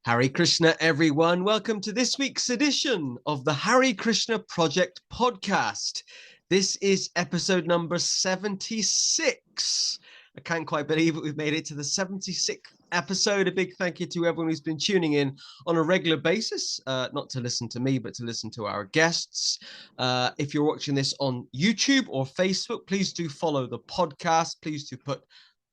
Hare Krishna, everyone. Welcome to this week's edition of the Hare Krishna Project podcast. This is episode number 76. I can't quite believe it. We've made it to the 76th episode. A big thank you to everyone who's been tuning in on a regular basis, not to listen to me, but to listen to our guests. If you're watching this on YouTube or Facebook, please do follow the podcast. Please do put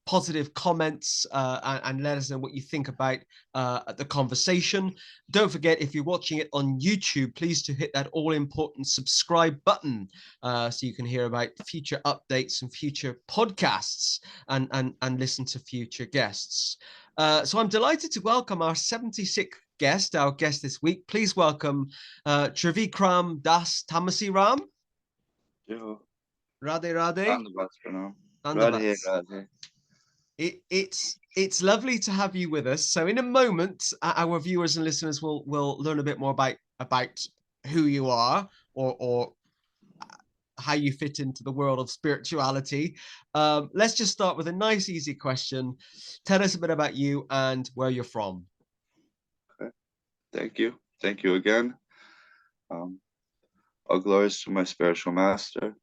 positive comments and let us know what you think about the conversation. Don't forget, if you're watching it on YouTube, please to hit that all-important subscribe button so you can hear about future updates and future podcasts and listen to future guests. So I'm delighted to welcome our 76th guest, our guest this week. Please welcome Trivikram das Tamasi Ram. Yo. Radhe Radhe. Dandavad pranam. Dandavad. Radhe Radhe. It's lovely to have you with us. So in a moment, our viewers and listeners will learn a bit more about who you are or how you fit into the world of spirituality. Let's just start with a nice, easy question. Tell us a bit about you and where you're from. Okay. Thank you. Thank you again. All glories to my spiritual master.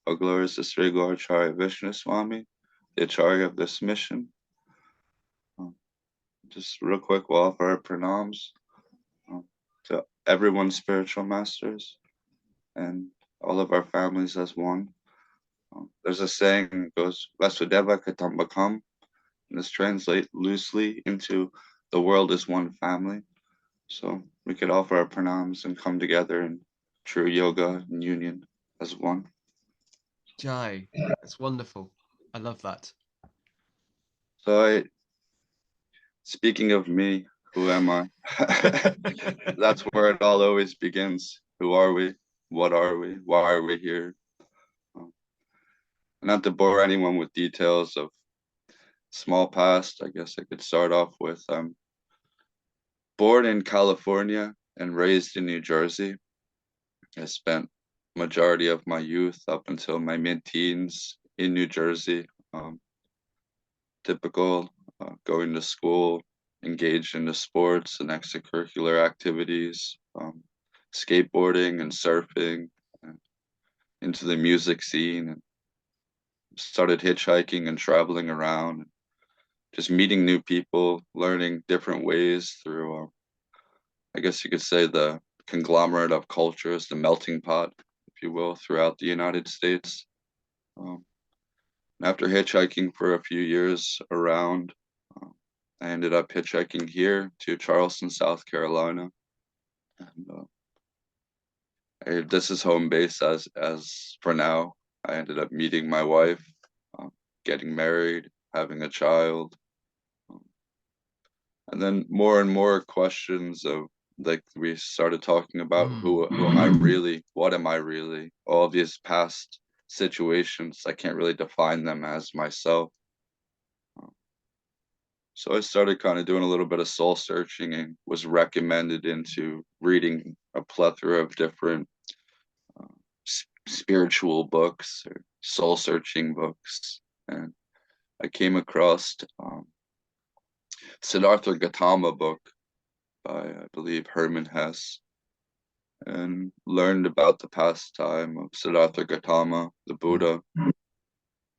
All glories to Sri Aghor Vaishnava Swami, the Acharya of this mission. Just real quick, we'll offer our pranams to everyone's spiritual masters and all of our families as one. There's a saying that goes, Vasudeva Katambakam, and this translates loosely into the world is one family. So we could offer our pranams and come together in true yoga and union as one. Jai, that's wonderful. I love that. So speaking of me, who am I? That's where it all always begins. Who are we? What are we? Why are we here? Not to bore anyone with details of small past, I guess I could start off with born in California and raised in New Jersey. I spent majority of my youth up until my mid-teens in New Jersey. Typical, going to school, engaged in the sports and extracurricular activities, skateboarding and surfing, and into the music scene, and started hitchhiking and traveling around, just meeting new people, learning different ways through, I guess you could say, the conglomerate of cultures, the melting pot, if you will, throughout the United States. After hitchhiking for a few years around, I ended up hitchhiking here to Charleston, South Carolina. And this is home base as for now. I ended up meeting my wife, getting married, having a child. And then more and more questions of, like, we started talking about who am I really? What am I really? All these past situations, I can't really define them as myself. So I started kind of doing a little bit of soul searching and was recommended into reading a plethora of different spiritual books or soul searching books. And I came across Siddhartha Gautama book by, I believe, Hermann Hesse, and learned about the pastime of Siddhartha Gautama, the Buddha.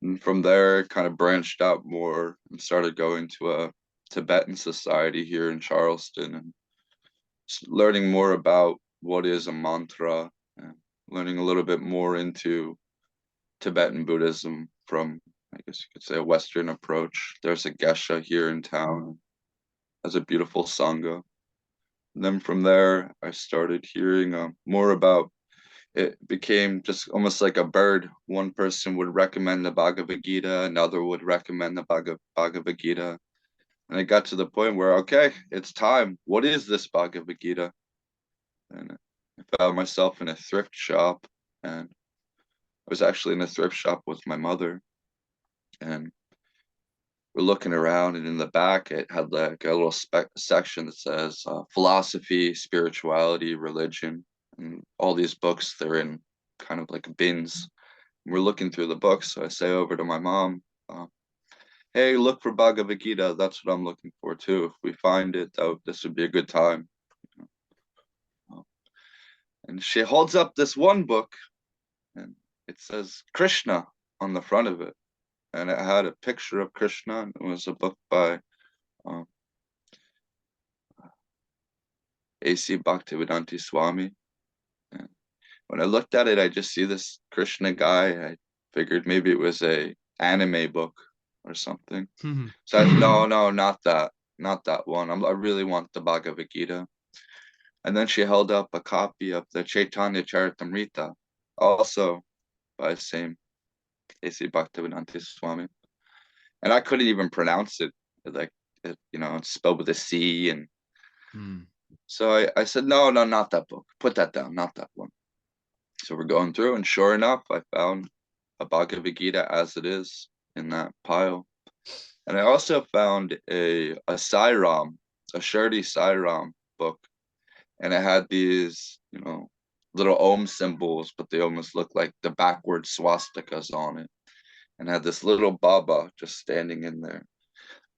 And from there, kind of branched out more and started going to a Tibetan society here in Charleston and learning more about what is a mantra and learning a little bit more into Tibetan Buddhism from, I guess you could say, a Western approach. There's a Geshe here in town, has a beautiful Sangha. And then from there, I started hearing more about, it became just almost like a bird. One person would recommend the Bhagavad Gita, another would recommend the Bhagavad Gita. And I got to the point where, okay, it's time. What is this Bhagavad Gita? And I found myself in a thrift shop, and I was actually in a thrift shop with my mother. And we're looking around, and in the back, it had like a little section that says philosophy, spirituality, religion. And all these books, they're in kind of like bins. We're looking through the books, so I say over to my mom, hey, look for Bhagavad Gita. That's what I'm looking for too. If we find it, this would be a good time. And she holds up this one book, and it says Krishna on the front of it. And it had a picture of Krishna, and it was a book by A.C. Bhaktivedanta Swami. And when I looked at it, I just see this Krishna guy. I figured maybe it was a anime book or something. So I said, no, not that one. I really want the Bhagavad Gita. And then she held up a copy of the Chaitanya Charitamrita, also by the same A.C. Bhaktivedanta Swami. And I couldn't even pronounce it. Like, it's spelled with a C. And so I said, no, not that book. Put that down, not that one. So we're going through, and sure enough, I found a Bhagavad Gita as it is in that pile. And I also found a Sai Ram, a Shirdi Sai Ram book. And it had these, little Om symbols, but they almost looked like the backward swastikas on it. And had this little Baba just standing in there.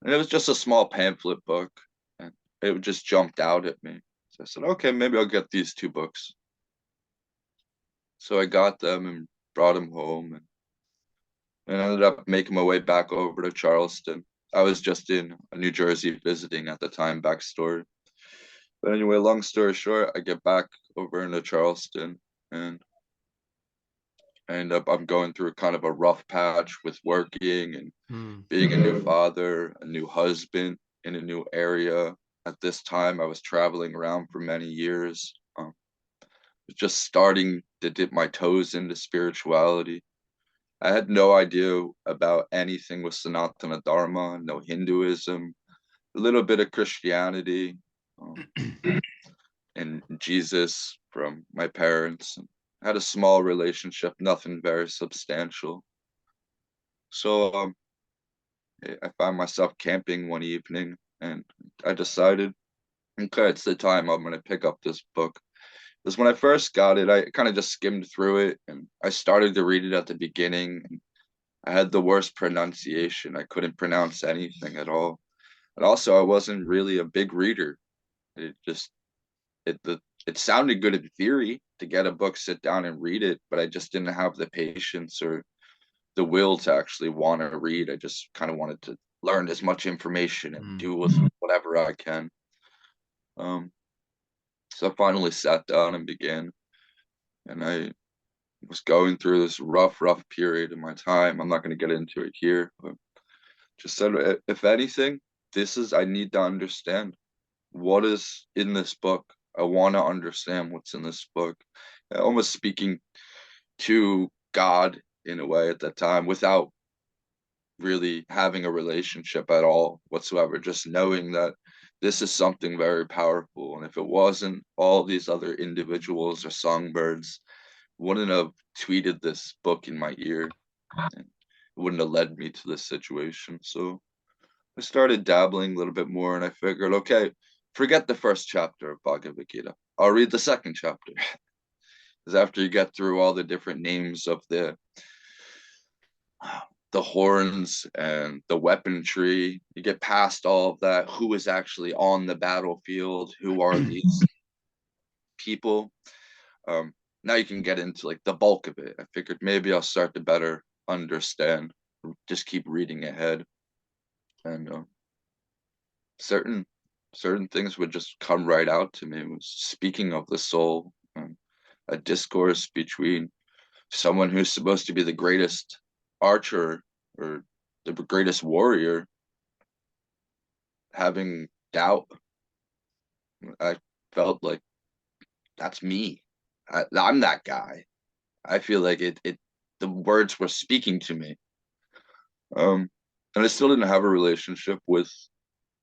And it was just a small pamphlet book. And it just jumped out at me. So I said, okay, maybe I'll get these two books. So I got them and brought them home, and ended up making my way back over to Charleston. I was just in New Jersey visiting at the time, backstory. But anyway, long story short, I get back over into Charleston, and I'm going through kind of a rough patch with working and being a new father, a new husband in a new area. At this time, I was traveling around for many years, just starting to dip my toes into spirituality. I had no idea about anything with Sanatan Dharma, no Hinduism, a little bit of Christianity, and Jesus from my parents. I had a small relationship, nothing very substantial. So I found myself camping one evening, and I decided, okay, it's the time I'm going to pick up this book. Because when I first got it, I kind of just skimmed through it, and I started to read it at the beginning. And I had the worst pronunciation. I couldn't pronounce anything at all. And also, I wasn't really a big reader. It just it sounded good in theory to get a book, sit down and read it, but I just didn't have the patience or the will to actually want to read. I just kind of wanted to learn as much information and do with whatever I can. So I finally sat down and began, and I was going through this rough period of my time. I'm not going to get into it here, but just said, if anything, I need to understand what is in this book. I want to understand what's in this book. Almost speaking to God in a way at that time, without really having a relationship at all whatsoever, just knowing that this is something very powerful. And if it wasn't, all these other individuals or songbirds wouldn't have tweeted this book in my ear, and it wouldn't have led me to this situation. So I started dabbling a little bit more, and I figured, okay, forget the first chapter of Bhagavad Gita. I'll read the second chapter. Because after you get through all the different names of the horns and the weaponry, you get past all of that. Who is actually on the battlefield? Who are these people? Now you can get into like the bulk of it. I figured maybe I'll start to better understand, just keep reading ahead, and certain things would just come right out to me. It was speaking of the soul, a discourse between someone who's supposed to be the greatest archer or the greatest warrior having doubt. I felt like that's me. I'm that guy. I feel like the words were speaking to me. And I still didn't have a relationship with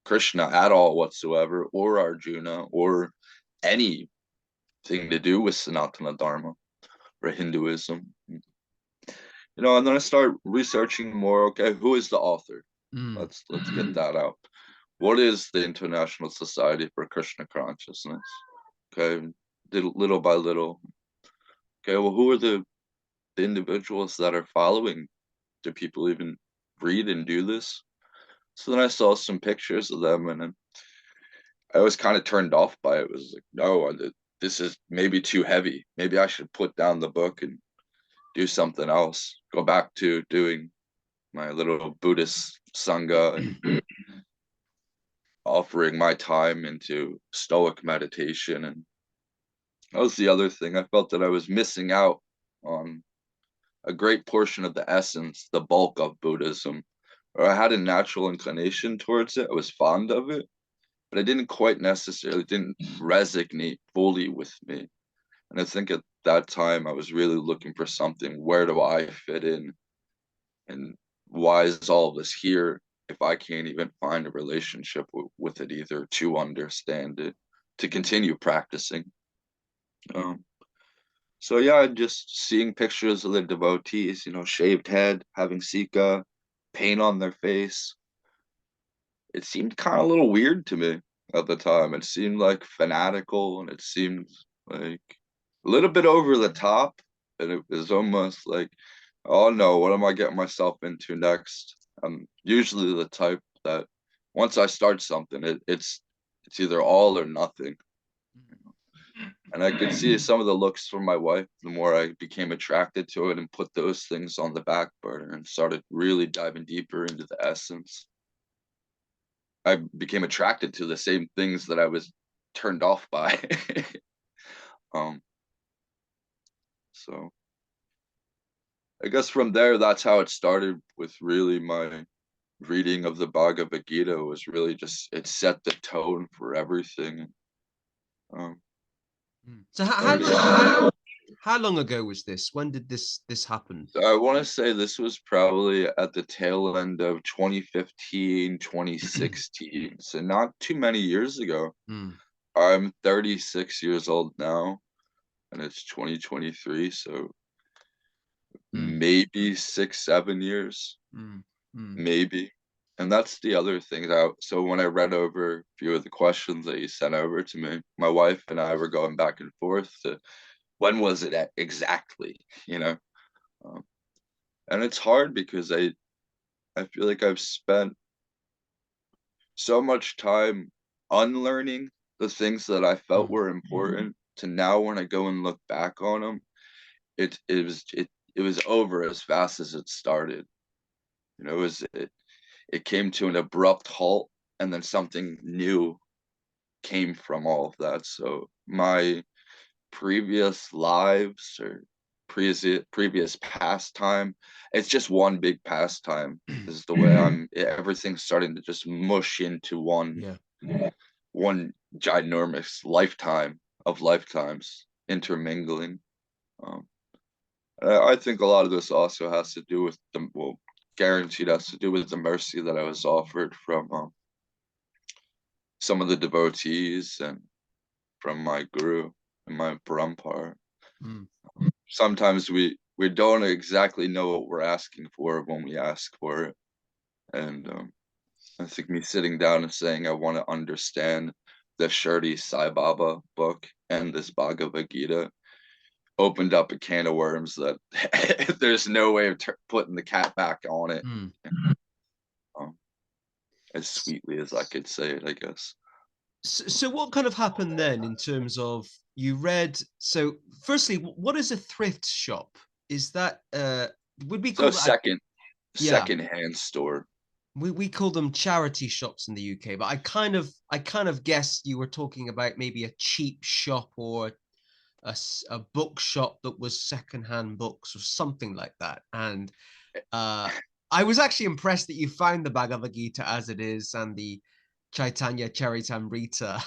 Krishna at all whatsoever, or Arjuna, or anything to do with Sanatana Dharma or Hinduism. And then I start researching more. Okay, who is the author? Let's get that out. What is the International Society for Krishna Consciousness? Okay, little by little. Okay, well, who are the individuals that are following? Do people even read and do this? So then I saw some pictures of them, and then I was kind of turned off by it. It was like, no, this is maybe too heavy. Maybe I should put down the book and do something else. Go back to doing my little Buddhist Sangha and offering my time into Stoic meditation. And that was the other thing. I felt that I was missing out on a great portion of the essence, the bulk of Buddhism. Or I had a natural inclination towards it. I was fond of it, but I didn't didn't resonate fully with me. And I think at that time I was really looking for something. Where do I fit in? And why is all this here if I can't even find a relationship with it either to understand it, to continue practicing? So yeah, just seeing pictures of the devotees, shaved head, having Sika, paint on their face. It seemed kind of a little weird to me at the time. It seemed like fanatical, and it seemed like a little bit over the top. And it was almost like, oh no, what am I getting myself into next? I'm usually the type that once I start something, it's either all or nothing. And I could see some of the looks from my wife, the more I became attracted to it and put those things on the back burner and started really diving deeper into the essence. I became attracted to the same things that I was turned off by. So I guess from there, that's how it started with really my reading of the Bhagavad Gita was really just, it set the tone for everything. So how long ago was this? When did this happen? So I want to say this was probably at the tail end of 2015, 2016. So not too many years ago. I'm 36 years old now, and it's 2023. So maybe 6, 7 years, maybe. And that's the other thing. So when I read over a few of the questions that you sent over to me, my wife and I were going back and forth to when was it exactly, and it's hard because I feel like I've spent so much time unlearning the things that I felt were important to now when I go and look back on them, it was over as fast as it started. It came to an abrupt halt, and then something new came from all of that. So my previous lives or previous pastime, it's just one big pastime. This is the way everything's starting to just mush into one ginormous lifetime of lifetimes intermingling. I think a lot of this also has to do with guaranteed has to do with the mercy that I was offered from some of the devotees and from my guru and my Parampara. Sometimes we don't exactly know what we're asking for when we ask for it. And I think me sitting down and saying I want to understand the Shirdi Sai Baba book and this Bhagavad Gita opened up a can of worms that there's no way of putting the cat back on it. As sweetly as I could say it, I guess. So what kind of happened then in terms of you read? So firstly, what is a thrift shop? Is that would we call that second-hand store? We call them charity shops in the UK, but I kind of guessed you were talking about maybe a cheap shop or a bookshop that was secondhand books or something like that. And I was actually impressed that you found the Bhagavad Gita as it is and the Chaitanya Charitamrita.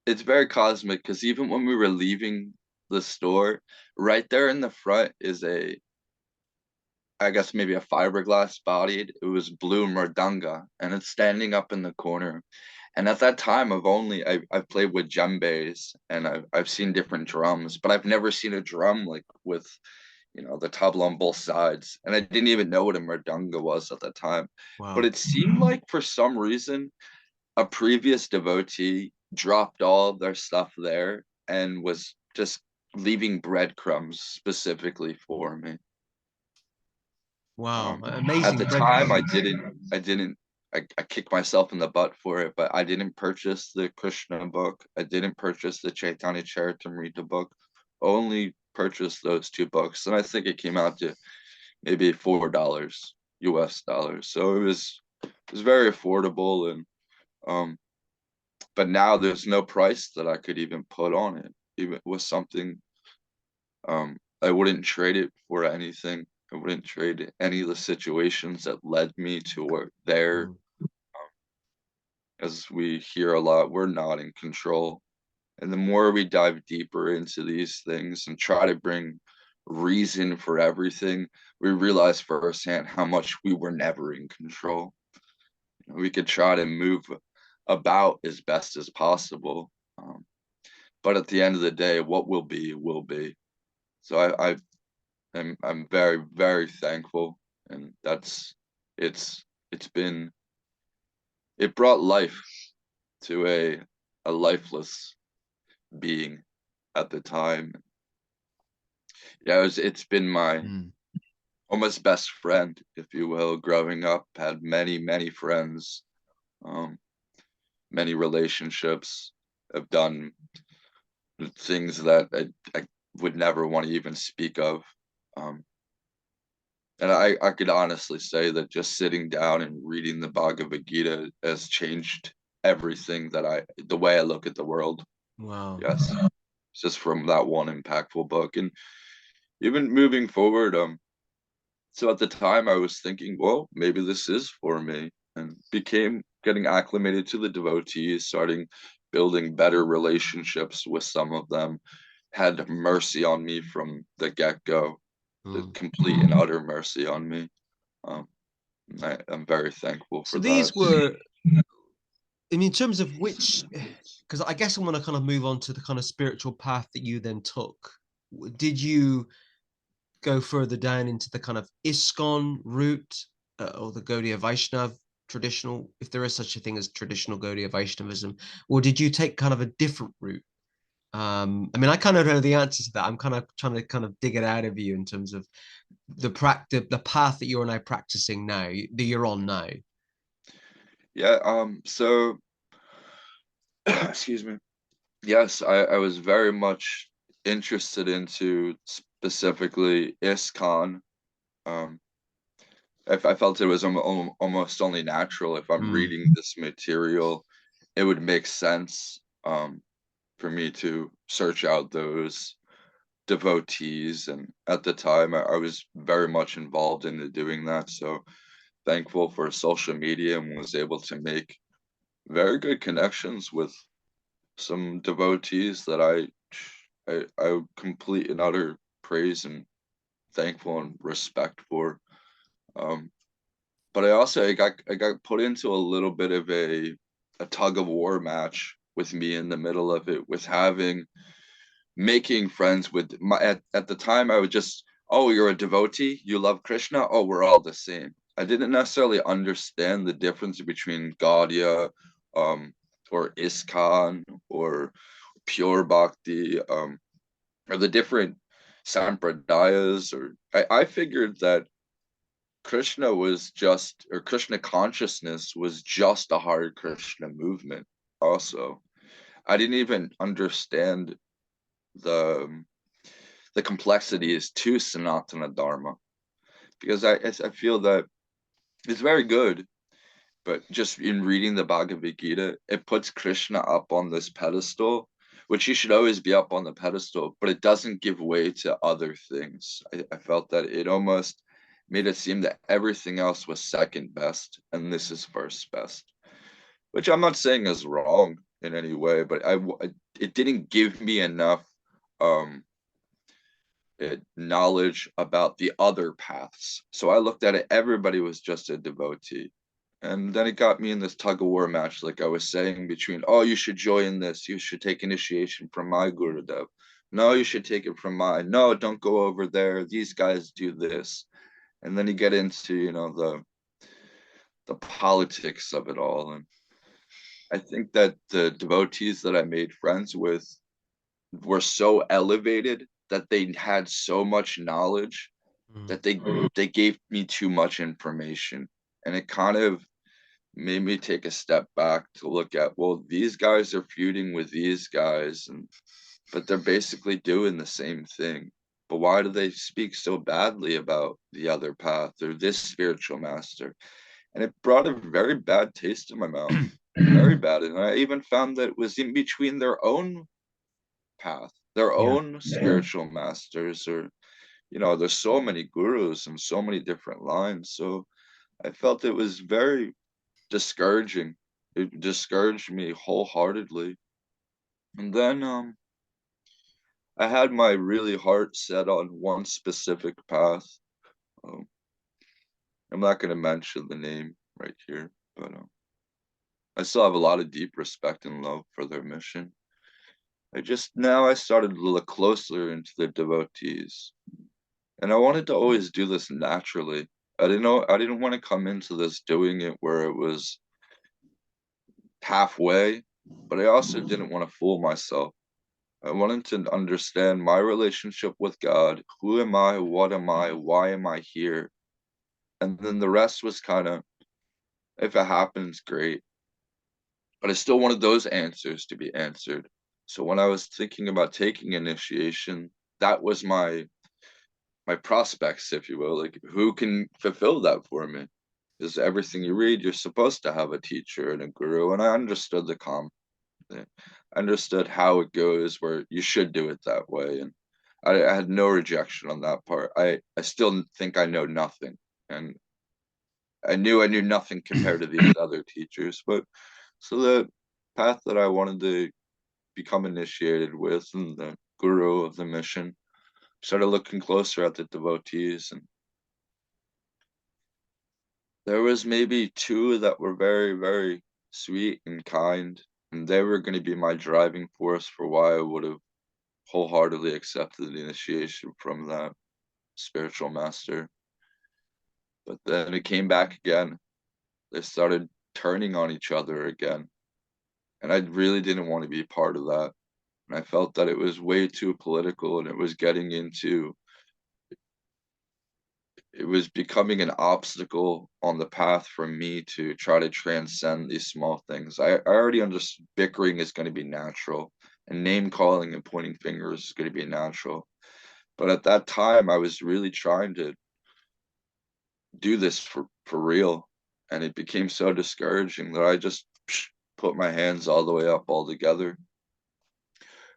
It's very cosmic because even when we were leaving the store, right there in the front is I guess maybe a fiberglass bodied. It was blue mridanga, and it's standing up in the corner. And at that time, I've played with djembes and I've seen different drums, but I've never seen a drum like with the tabla on both sides. And I didn't even know what a mridanga was at that time. Wow. But it seemed like for some reason a previous devotee dropped all of their stuff there and was just leaving breadcrumbs specifically for me. Wow, At amazing the time, I breadcrumbs. didn't, I kicked myself in the butt for it, but I didn't purchase the Krishna book. I didn't purchase the Chaitanya Charitamrita book. Only purchased those two books, and I think it came out to maybe $4 US dollars. So it was very affordable, and but now there's no price that I could even put on it. Even with something, I wouldn't trade it for anything. I wouldn't trade any of the situations that led me to where there. Mm. As we hear a lot, we're not in control. And the more we dive deeper into these things and try to bring reason for everything, we realize firsthand how much we were never in control. We could try to move about as best as possible. But at the end of the day, what will be will be. So I'm very, very thankful. And it's been, it brought life to a lifeless being at the time. Yeah, it's been my Mm. almost best friend, if you will, growing up. Had many, many friends, many relationships. Have done things that I would never want to even speak of. And I could honestly say that just sitting down and reading the Bhagavad Gita has changed everything the way I look at the world. Wow. Yes, just from that one impactful book. And even moving forward, so at the time I was thinking, well, maybe this is for me, and became getting acclimated to the devotees, starting building better relationships with some of them, had mercy on me from the get-go, the Mm. complete and utter mercy on me. Um, I'm very thankful So for that. these were, I mean, in terms of which, because I guess I want to kind of move on to the kind of spiritual path that you then took. Did you go further down into the kind of ISKCON route, or the Gaudiya Vaishnav traditional, if there is such a thing as traditional Gaudiya Vaishnavism, or did you take kind of a different route? I mean, I kind of know the answer to that. I'm kind of trying to kind of dig it out of you in terms of the path that you're now practicing now, that you're on now. Yeah, so excuse me. Yes, I was very much interested into specifically ISKCON. Um, I felt it was almost only natural if I'm Mm. reading this material, it would make sense for me to search out those devotees. And at the time, I was very much involved into doing that. So thankful for social media and was able to make very good connections with some devotees that I complete and utter praise and thankful and respect for. Um, but I got put into a little bit of a tug of war match with me in the middle of it, with making friends with at the time I was just, oh, you're a devotee, you love Krishna, oh, we're all the same. I didn't necessarily understand the difference between Gaudiya, or ISKCON, or pure bhakti, or the different sampradayas. Or I figured that Krishna was just, or Krishna consciousness was just a Hare Krishna movement. Also, I didn't even understand the the complexities to Sanatana Dharma, because I feel that it's very good, but just in reading the Bhagavad Gita, it puts Krishna up on this pedestal, which he should always be up on the pedestal, but it doesn't give way to other things. I felt that it almost made it seem that everything else was second best and this is first best, which I'm not saying is wrong in any way, but it didn't give me enough um knowledge about the other paths. So I looked at it, everybody was just a devotee. And then it got me in this tug of war match, like I was saying, between, oh, you should join this, you should take initiation from my Gurudev. No, you should take it from mine. No, don't go over there. These guys do this. And then you get into, the politics of it all. And I think that the devotees that I made friends with were so elevated that they had so much knowledge that they gave me too much information, and it kind of made me take a step back to look at, well, these guys are feuding with these guys, but they're basically doing the same thing. But why do they speak so badly about the other path or this spiritual master? And it brought a very bad taste in my mouth, very bad. And I even found that it was in between their own path, their own spiritual masters, or, there's so many gurus and so many different lines. So I felt it was very discouraging. It discouraged me wholeheartedly. And then I had my really heart set on one specific path. Um, I'm not going to mention the name right here, but I still have a lot of deep respect and love for their mission. I started to look closer into the devotees, and I wanted to always do this naturally. I didn't want to come into this doing it where it was halfway, but I also didn't want to fool myself. I wanted to understand my relationship with God. Who am I? What am I? Why am I here? And then the rest was kind of, if it happens, great. But I still wanted those answers to be answered. So when I was thinking about taking initiation, that was my prospects, if you will. Like, who can fulfill that for me? Because everything you read, you're supposed to have a teacher and a guru. And I understood I understood how it goes, where you should do it that way. And I had no rejection on that part. I still think I know nothing. And I knew nothing compared to these other teachers. But so the path that I wanted to become initiated with, and the guru of the mission, started looking closer at the devotees, and there was maybe two that were very, very sweet and kind, and they were going to be my driving force for why I would have wholeheartedly accepted the initiation from that spiritual master. But then it came back again. They started turning on each other again, and I really didn't want to be part of that. And I felt that it was way too political, and it was becoming an obstacle on the path for me to try to transcend these small things. I already understood bickering is going to be natural, and name calling and pointing fingers is going to be natural. But at that time, I was really trying to do this for real. And it became so discouraging that I just put my hands all the way up altogether.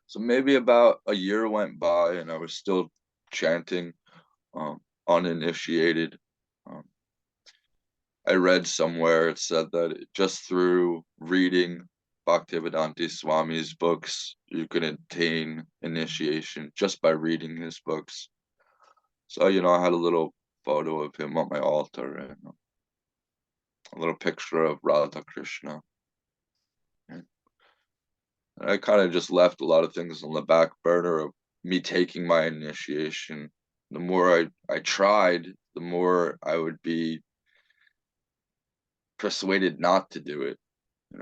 So maybe about a year went by, and I was still chanting, uninitiated. Um, I read somewhere it said that just through reading Bhaktivedanta Swami's books, you can attain initiation just by reading his books. So, I had a little photo of him on my altar, and a little picture of Radha Krishna. And I kind of just left a lot of things on the back burner of me taking my initiation. The more I tried, the more I would be persuaded not to do it.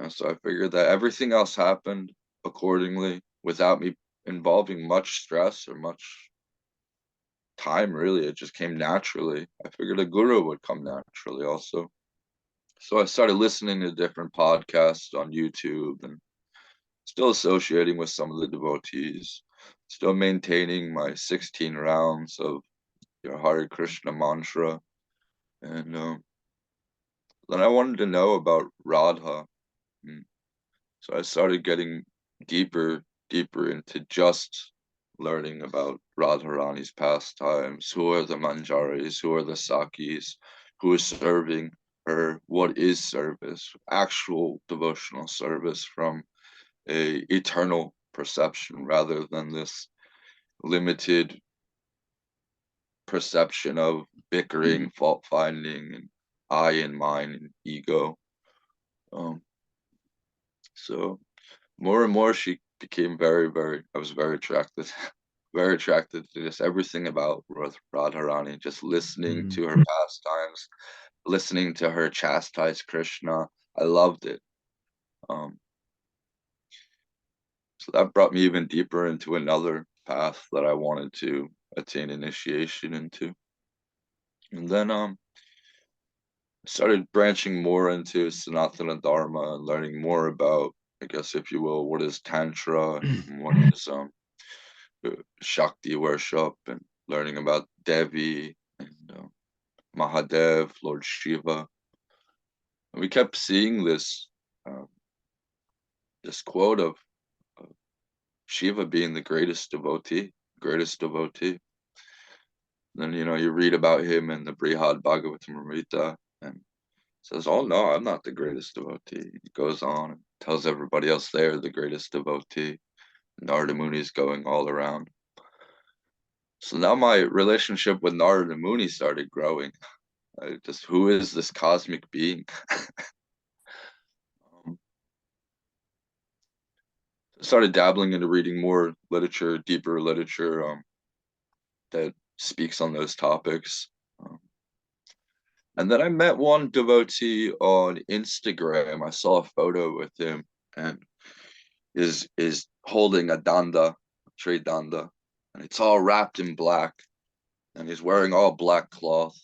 So I figured that everything else happened accordingly without me involving much stress or much time, really. It just came naturally. I figured a guru would come naturally also. So I started listening to different podcasts on YouTube, and still associating with some of the devotees, still maintaining my 16 rounds of your Hare Krishna mantra. And then I wanted to know about Radha. So I started getting deeper into just learning about Radharani's pastimes. Who are the Manjaris? Who are the Sakis? Who is serving her? What is service? Actual devotional service from a eternal perception rather than this limited perception of bickering, fault finding, and I and mine and ego. So more and more she became very, very, I was very attracted, very attracted to just everything about Radharani, just listening to her pastimes, listening to her chastise Krishna. I loved it. So that brought me even deeper into another path that I wanted to attain initiation into. And then started branching more into Sanatan Dharma and learning more about, I guess, if you will, what is Tantra and what is Shakti worship, and learning about Devi and Mahadev, Lord Shiva. And we kept seeing uh, this quote of Shiva being the greatest devotee, greatest devotee. And then, you read about him in the Brihad Bhagavatamrita, and says, "Oh no, I'm not the greatest devotee." He goes on and tells everybody else they're the greatest devotee. Narada Muni is going all around. So now my relationship with Narada Muni started growing. Who is this cosmic being? um, Started dabbling into reading more literature, deeper literature that speaks on those topics. Um, and then I met one devotee on Instagram. I saw a photo with him, and is holding a danda, trade danda, and it's all wrapped in black, and he's wearing all black cloth,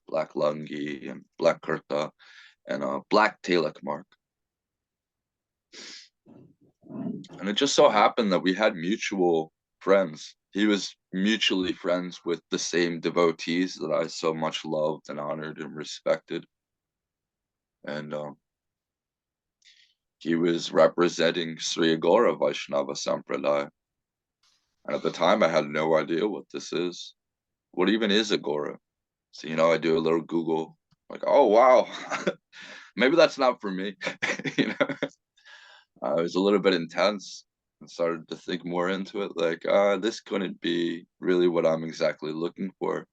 black lungi and black kurta and a black tilak mark. And it just so happened that we had mutual friends. He was mutually friends with the same devotees that I so much loved and honored and respected. And he was representing Sri Aghor Vaishnava Sampradaya. And at the time, I had no idea what this is. What even is Agora? So, I do a little Google, like, oh, wow, maybe that's not for me. you know, it was a little bit intense and started to think more into it, like, this couldn't be really what I'm exactly looking for.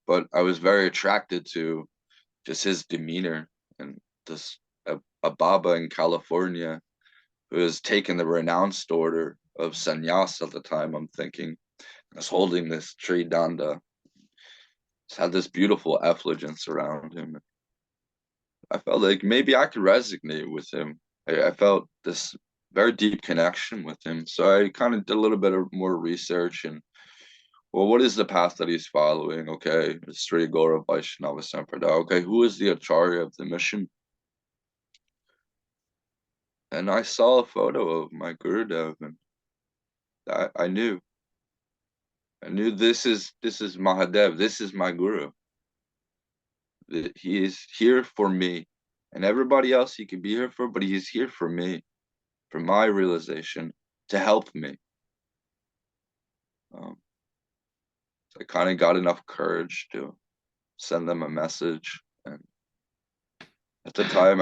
But I was very attracted to just his demeanor, and this a Baba in California who has taken the renounced order of sannyas at the time, I'm thinking, was holding this tree danda. It's had this beautiful effulgence around him. I felt like maybe I could resonate with him. I felt this very deep connection with him. So I kind of did a little bit of more research and, well, what is the path that he's following? Okay, Sri Aghor Vaishnava Sampradaya. Okay, who is the Acharya of the mission? And I saw a photo of my Gurudev, and I knew. I knew this is Mahadev. This is my Guru. He is here for me, and everybody else he could be here for, but he's here for me, for my realization, to help me. So I kind of got enough courage to send them a message. And at the time,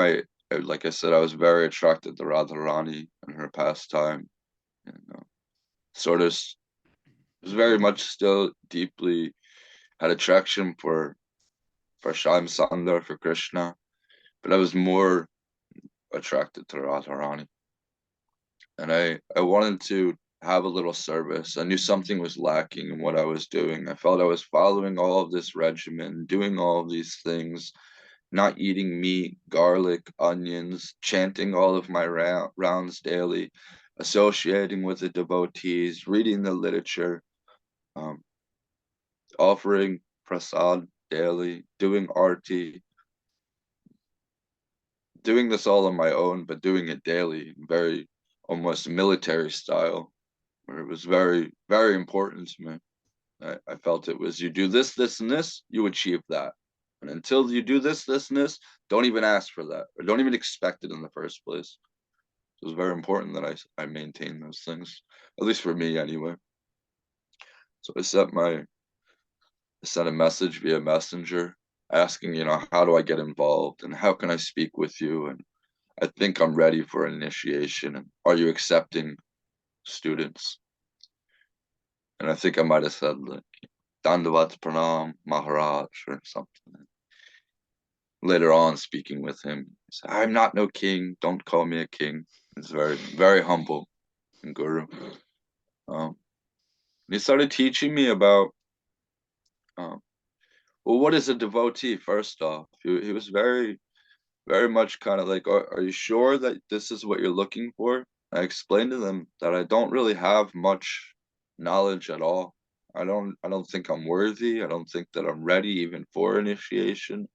like I said, I was very attracted to Radharani and her pastime, and sort of was very much still deeply had attraction for Shyam Sundar, for Krishna, but I was more attracted to Radharani. And I wanted to have a little service. I knew something was lacking in what I was doing. I felt I was following all of this regimen, doing all of these things, not eating meat, garlic, onions, chanting all of my rounds daily, associating with the devotees, reading the literature, offering prasad daily, doing arti, doing this all on my own, but doing it daily, very almost military style, where it was very, very important to me. I felt it was, you do this, this, and this, you achieve that. And until you do this, this, and this, don't even ask for that, or don't even expect it in the first place. It was very important that I maintain those things, at least for me anyway. So I sent a message via messenger asking, how do I get involved and how can I speak with you? And I think I'm ready for initiation. And are you accepting students? And I think I might have said, like, Dandavat Pranam Maharaj or something. Later on, speaking with him, he said, I'm not no king. Don't call me a king. He's very, very humble and guru. He started teaching me about, well, what is a devotee, first off? He was very, very much kind of like, are you sure that this is what you're looking for? I explained to them that I don't really have much knowledge at all. I don't think I'm worthy. I don't think that I'm ready even for initiation.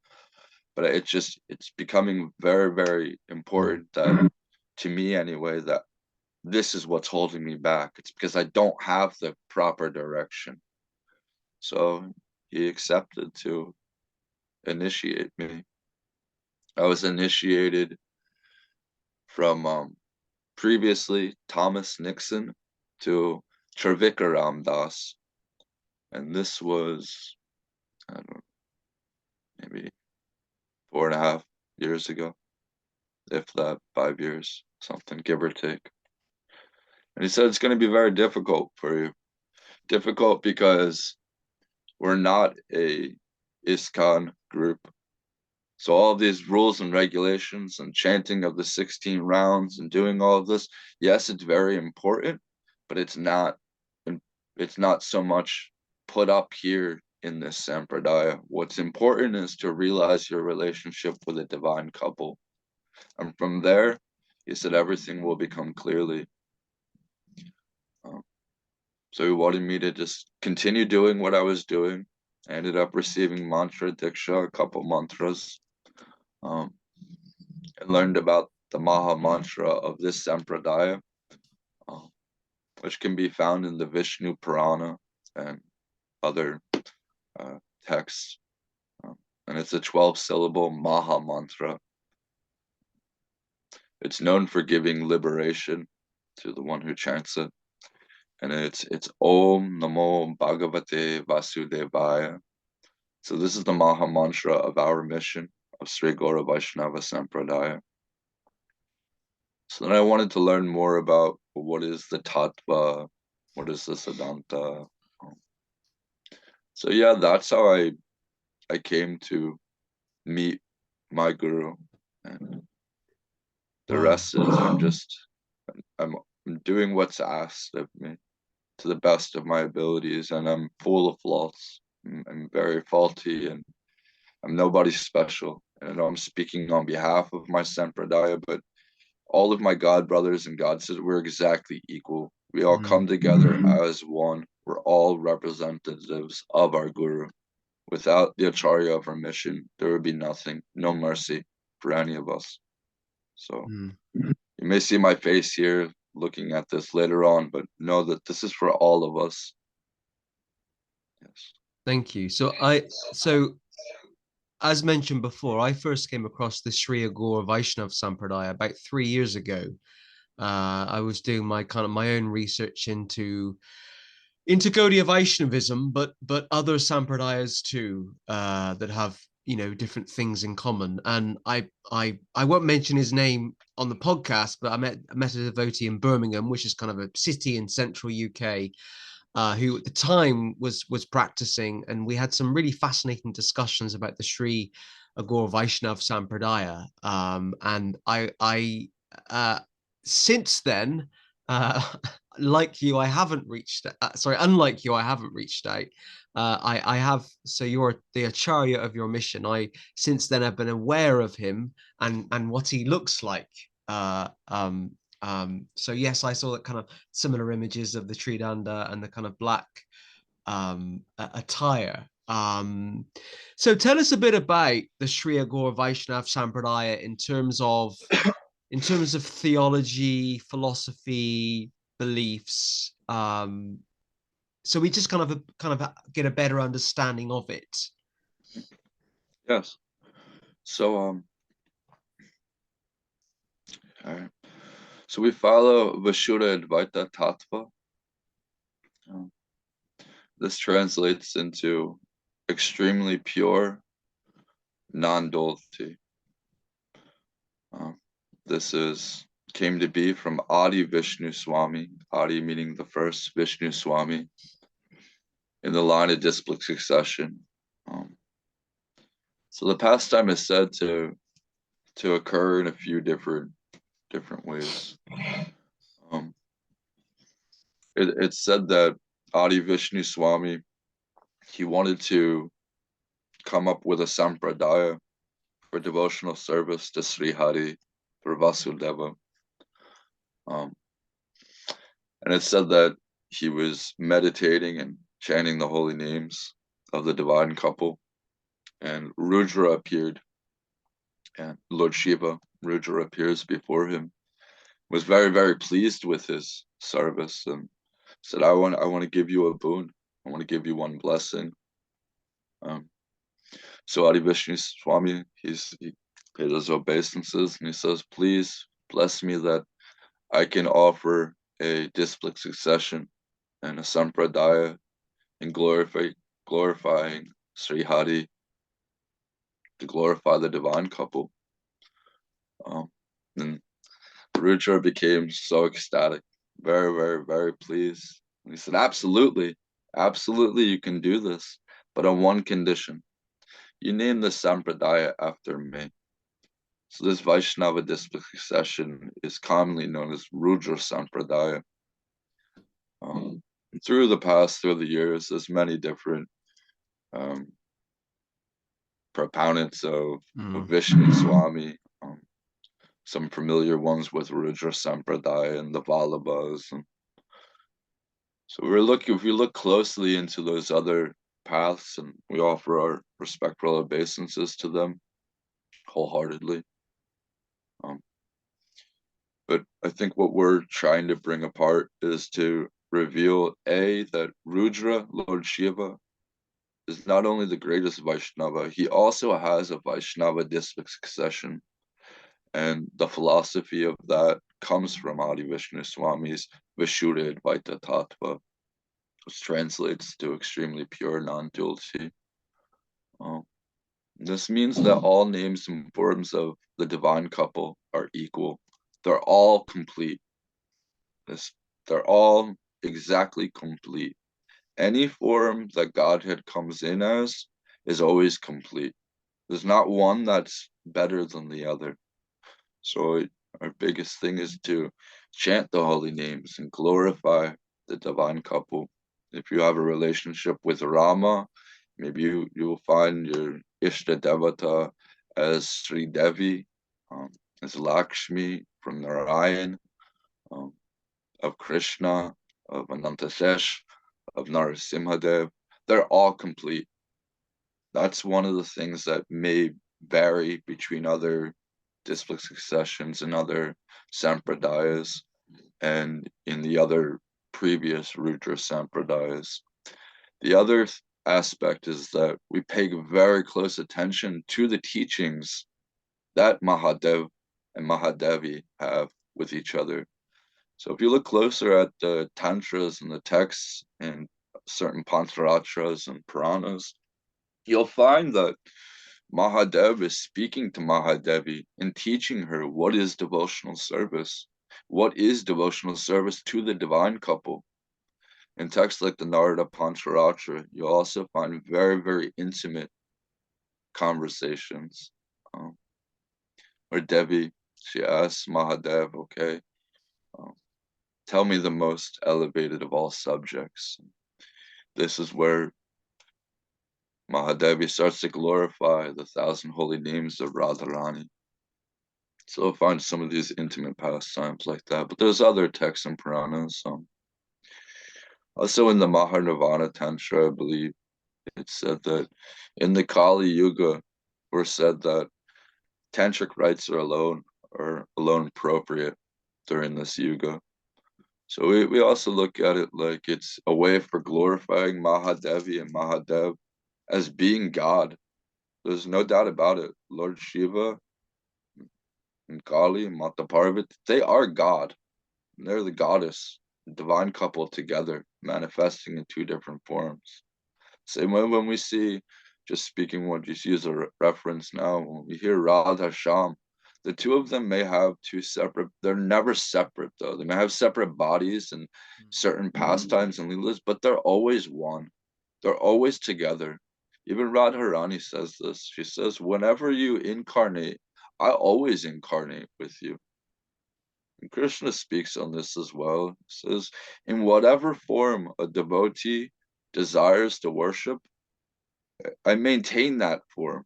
But it's becoming very, very important that, to me anyway, that this is what's holding me back. It's because I don't have the proper direction. So he accepted to initiate me. I was initiated from previously Thomas Nixon to Trivikram das, and this was, I don't know, maybe 4.5 years ago, if that, 5 years, something, give or take. And he said it's going to be very difficult for you. Difficult because we're not a ISKCON group. So all of these rules and regulations and chanting of the 16 rounds and doing all of this, yes, it's very important, but it's not so much put up here in this Sampradaya. What's important is to realize your relationship with a divine couple. And from there, he said everything will become clearly. So he wanted me to just continue doing what I was doing. I ended up receiving mantra diksha, a couple mantras, and learned about the Maha Mantra of this Sampradaya, which can be found in the Vishnu Purana and other texts. And it's a 12-syllable Maha Mantra. It's known for giving liberation to the one who chants it. And it's Om Namo Bhagavate Vasudevaya. So this is the Maha Mantra of our mission of Sri Aghor Vaishnava Sampradaya. So then I wanted to learn more about what is the Tattva, what is the Siddhanta. So yeah, that's how I came to meet my guru, and the rest is I'm doing what's asked of me to the best of my abilities, and I'm full of faults. I'm very faulty, and I'm nobody special. And I know I'm speaking on behalf of my Sampradaya, but all of my God brothers and God sisters, we're exactly equal. We all come together as one. We're all representatives of our Guru. Without the Acharya of our mission, there would be nothing, no mercy for any of us. So you may see my face here looking at this later on, but know that this is for all of us. Yes. Thank you. So as mentioned before, I first came across the Sri Aghor Vaishnava Sampradaya about 3 years ago. I was doing my own research into Gaudiya Vaishnavism, but other Sampradayas too, that have, different things in common. And I won't mention his name on the podcast, but I met a devotee in Birmingham, which is kind of a city in central UK, who at the time was practicing, and we had some really fascinating discussions about the Sri Aghor Vaishnava Sampradaya. And I since then, unlike you, I haven't reached out. I have. So you're the Acharya of your mission. I since then have been aware of him and what he looks like. So yes, I saw that kind of similar images of the Tridanda and the kind of black attire. So tell us a bit about the Sri Aghor Vaishnava Sampradaya in terms of theology, philosophy, beliefs. So we just kind of get a better understanding of it. Yes. So all right. So we follow Vashuddha Advaita Tattva. This translates into extremely pure non-duality. This came to be from Adi Vishnu Swami, Adi meaning the first, Vishnu Swami, in the line of disciplic succession. So the pastime is said to occur in a few different ways. It's said that Adi Vishnu Swami, he wanted to come up with a sampradaya for devotional service to Sri Hare, for Vasudeva. And it's said that he was meditating and chanting the holy names of the divine couple, and Rudra appeared, and Lord Shiva, Rudra appears before him, was very, very pleased with his service, and said, I want to give you a boon. I want to give you one blessing. So Adi Vishnu Swami, he paid his obeisances, and he says, please bless me that I can offer a disciplic succession and a sampradaya and glorifying Sri Hari, to glorify the divine couple. And Rudra became so ecstatic, very, very, very pleased. And he said, absolutely, absolutely, you can do this, but on one condition. You name the sampradaya after me. So this Vaishnava disciplic succession is commonly known as Rudra Sampradaya. Through the years, there's many different proponents of Vishnu Swami, some familiar ones with Rudra Sampradaya and the Vallabhas. So if we look closely into those other paths, and we offer our respectful obeisances to them wholeheartedly. But I think what we're trying to bring apart is to reveal that Rudra, Lord Shiva, is not only the greatest Vaishnava, he also has a Vaishnava disciplic succession. And the philosophy of that comes from Adi Vishnu Swami's Vishuddha Advaita Tattva, which translates to extremely pure non-duality. This means that all names and forms of the divine couple are equal. They're all complete. They're all exactly complete. Any form that Godhead comes in as is always complete. There's not one that's better than the other. So our biggest thing is to chant the holy names and glorify the divine couple. If you have a relationship with Rama, maybe you will find your Ishta Devata as Sri Devi, as Lakshmi from Narayan, of Krishna, of Anantasesh, of Narasimhadev. They're all complete. That's one of the things that may vary between other disciplic successions and other sampradayas and in the other previous Rudra sampradayas. The other aspect is that we pay very close attention to the teachings that Mahadev and Mahadevi have with each other. So if you look closer at the tantras and the texts and certain pancharatras and Puranas, you'll find that Mahadev is speaking to Mahadevi and teaching her what is devotional service. What is devotional service to the divine couple? In texts like the Narada Pancharatra, you'll also find very, very intimate conversations. Where Devi, she asks Mahadev, okay, tell me the most elevated of all subjects. This is where Mahadevi starts to glorify the 1,000 holy names of Radharani. So I'll find some of these intimate pastimes like that. But there's other texts and Puranas. Also in the Mahanirvana Tantra, I believe, it said that in the Kali Yuga, we're said that tantric rites are alone appropriate during this yuga. So we also look at it like it's a way for glorifying Mahadevi and Mahadev as being God. There's no doubt about it. Lord Shiva and Kali and Mata Parvati, they are God. They're the goddess, the divine couple together, manifesting in two different forms. Same way when we see, just speaking what you see as a reference now, when we hear Radha Sham, the two of them may have two separate, they're never separate though. They may have separate bodies and certain pastimes and leelas, but they're always one. They're always together. Even Radharani says this. She says, whenever you incarnate, I always incarnate with you. And Krishna speaks on this as well. He says, in whatever form a devotee desires to worship, I maintain that form.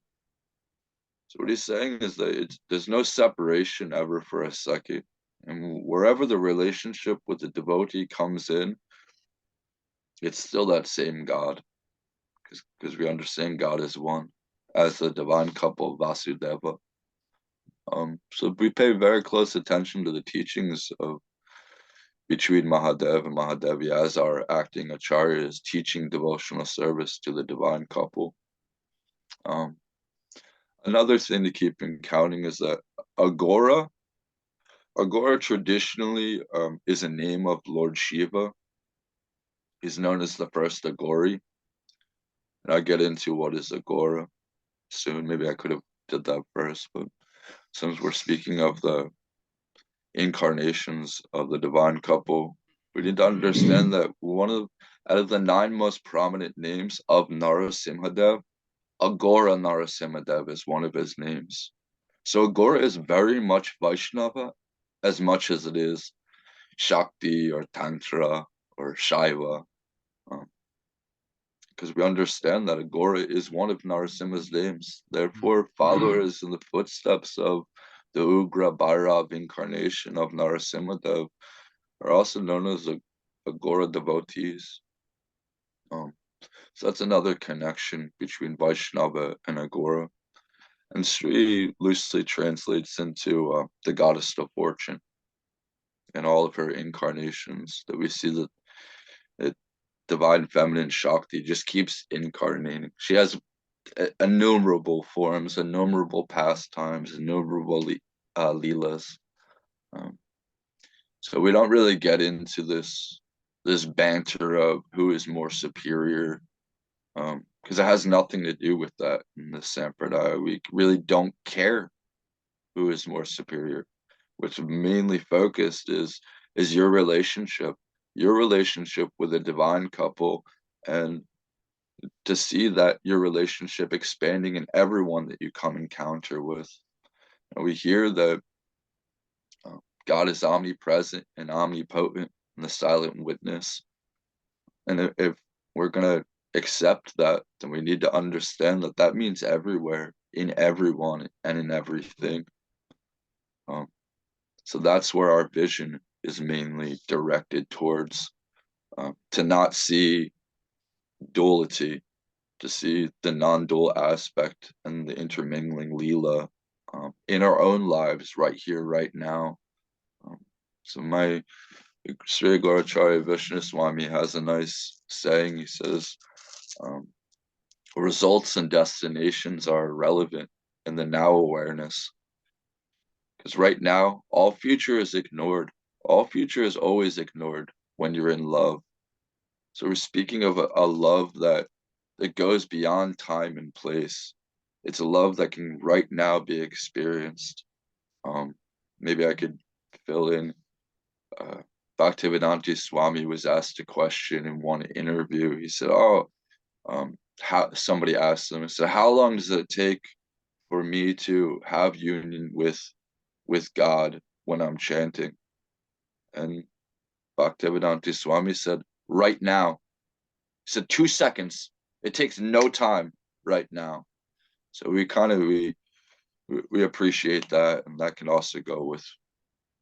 So what he's saying is that there's no separation ever for a second. And wherever the relationship with the devotee comes in, it's still that same God, because we understand God is one, as the divine couple Vasudeva. So we pay very close attention to the teachings of between Mahadev and Mahadevi as our acting acharyas, teaching devotional service to the divine couple. Another thing to keep in counting is that Agora traditionally is a name of Lord Shiva. He's known as the first Agori. And I'll get into what is Agora soon. Maybe I could have did that first, but since we're speaking of the incarnations of the divine couple, we need to understand that out of the 9 most prominent names of Narasimhadev, Agora Narasimhadev is one of his names. So Agora is very much Vaishnava as much as it is Shakti or Tantra or Shiva. Because we understand that Agora is one of Narasimha's names. Therefore, followers in the footsteps of the Ugra Bhairav incarnation of Narasimhadev are also known as Agora devotees. So that's another connection between Vaishnava and Agora. And Sri loosely translates into the goddess of fortune in all of her incarnations, that we see that divine feminine Shakti just keeps incarnating. She has innumerable forms, innumerable pastimes, innumerable leelas. So we don't really get into this banter of who is more superior, because it has nothing to do with that in the Sampradaya. We really don't care who is more superior. What's mainly focused is your relationship with a divine couple, and to see that your relationship expanding in everyone that you come encounter with. And we hear that God is omnipresent and omnipotent and the silent witness. And if we're going to accept that, then we need to understand that that means everywhere, in everyone, and in everything. So that's where our vision is mainly directed towards, to not see duality, to see the non-dual aspect and the intermingling Leela in our own lives right here, right now. So my Sri Aghor Vaishnava Swami has a nice saying. He says, results and destinations are irrelevant in the now awareness. Because right now, all future is ignored. All future is always ignored when you're in love. So we're speaking of a love that goes beyond time and place. It's a love that can right now be experienced. Maybe I could fill in. Bhaktivedanta Swami was asked a question in one interview. He said, how somebody asked him, so how long does it take for me to have union with God when I'm chanting? And Bhaktivedanta Swami said, right now. He said 2 seconds. It takes no time right now. So we appreciate that, and that can also go with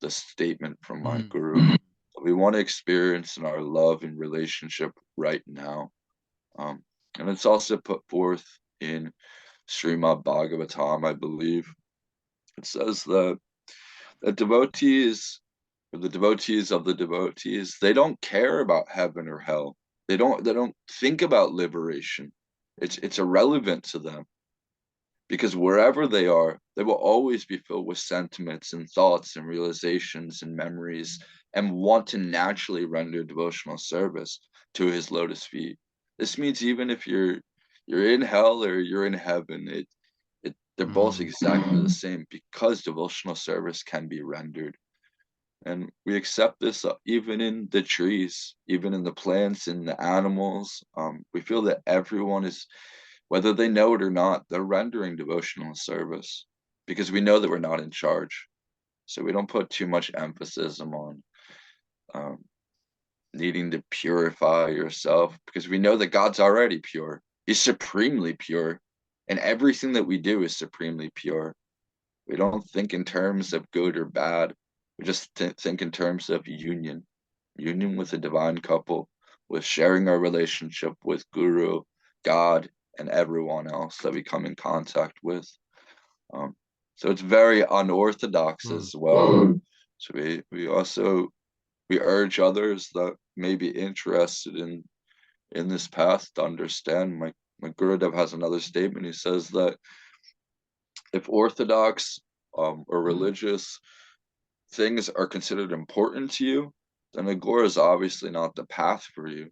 the statement from my guru. We want to experience in our love and relationship right now. And it's also put forth in Srimad Bhagavatam, I believe. It says that the devotees of the devotees, they don't care about heaven or hell. They don't think about liberation. It's irrelevant to them. Because wherever they are, they will always be filled with sentiments and thoughts and realizations and memories, and want to naturally render devotional service to his lotus feet. This means even if you're in hell or you're in heaven, they're both exactly the same, because devotional service can be rendered. And we accept this even in the trees, even in the plants, in the animals. We feel that everyone is, whether they know it or not, they're rendering devotional service, because we know that we're not in charge. So we don't put too much emphasis on needing to purify yourself, because we know that God's already pure. He's supremely pure, and everything that we do is supremely pure. We don't think in terms of good or bad. We just think in terms of union with a divine couple, with sharing our relationship with Guru, God, and everyone else that we come in contact with. So it's very unorthodox as well. So we urge others that may be interested in this path to understand. My Gurudev has another statement. He says that if orthodox or religious things are considered important to you, then Agora is obviously not the path for you.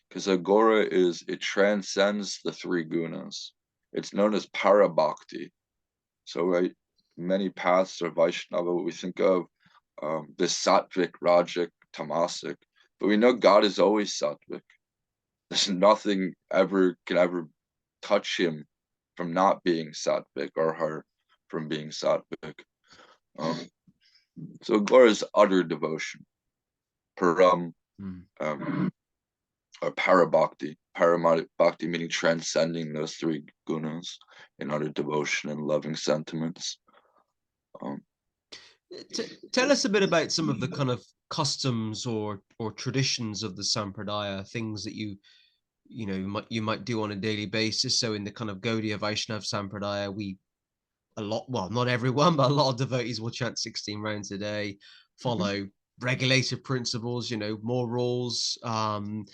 Because Agora it transcends the three gunas. It's known as Parabhakti. So, right, many paths of Vaishnava, we think of this sattvic, rajic, tamasic, but we know God is always sattvic. There's nothing can ever touch him from not being sattvic or her from being sattvic. So Agora is utter devotion. Param, or Parabhakti. Parabhakti meaning transcending those three gunas in utter devotion and loving sentiments. Tell us a bit about some of the kind of customs or traditions of the Sampradaya, things that you might do on a daily basis. So in the kind of Gaudiya Vaishnava Sampradaya, not everyone, but a lot of devotees will chant 16 rounds a day, follow regulated principles, more rules. Some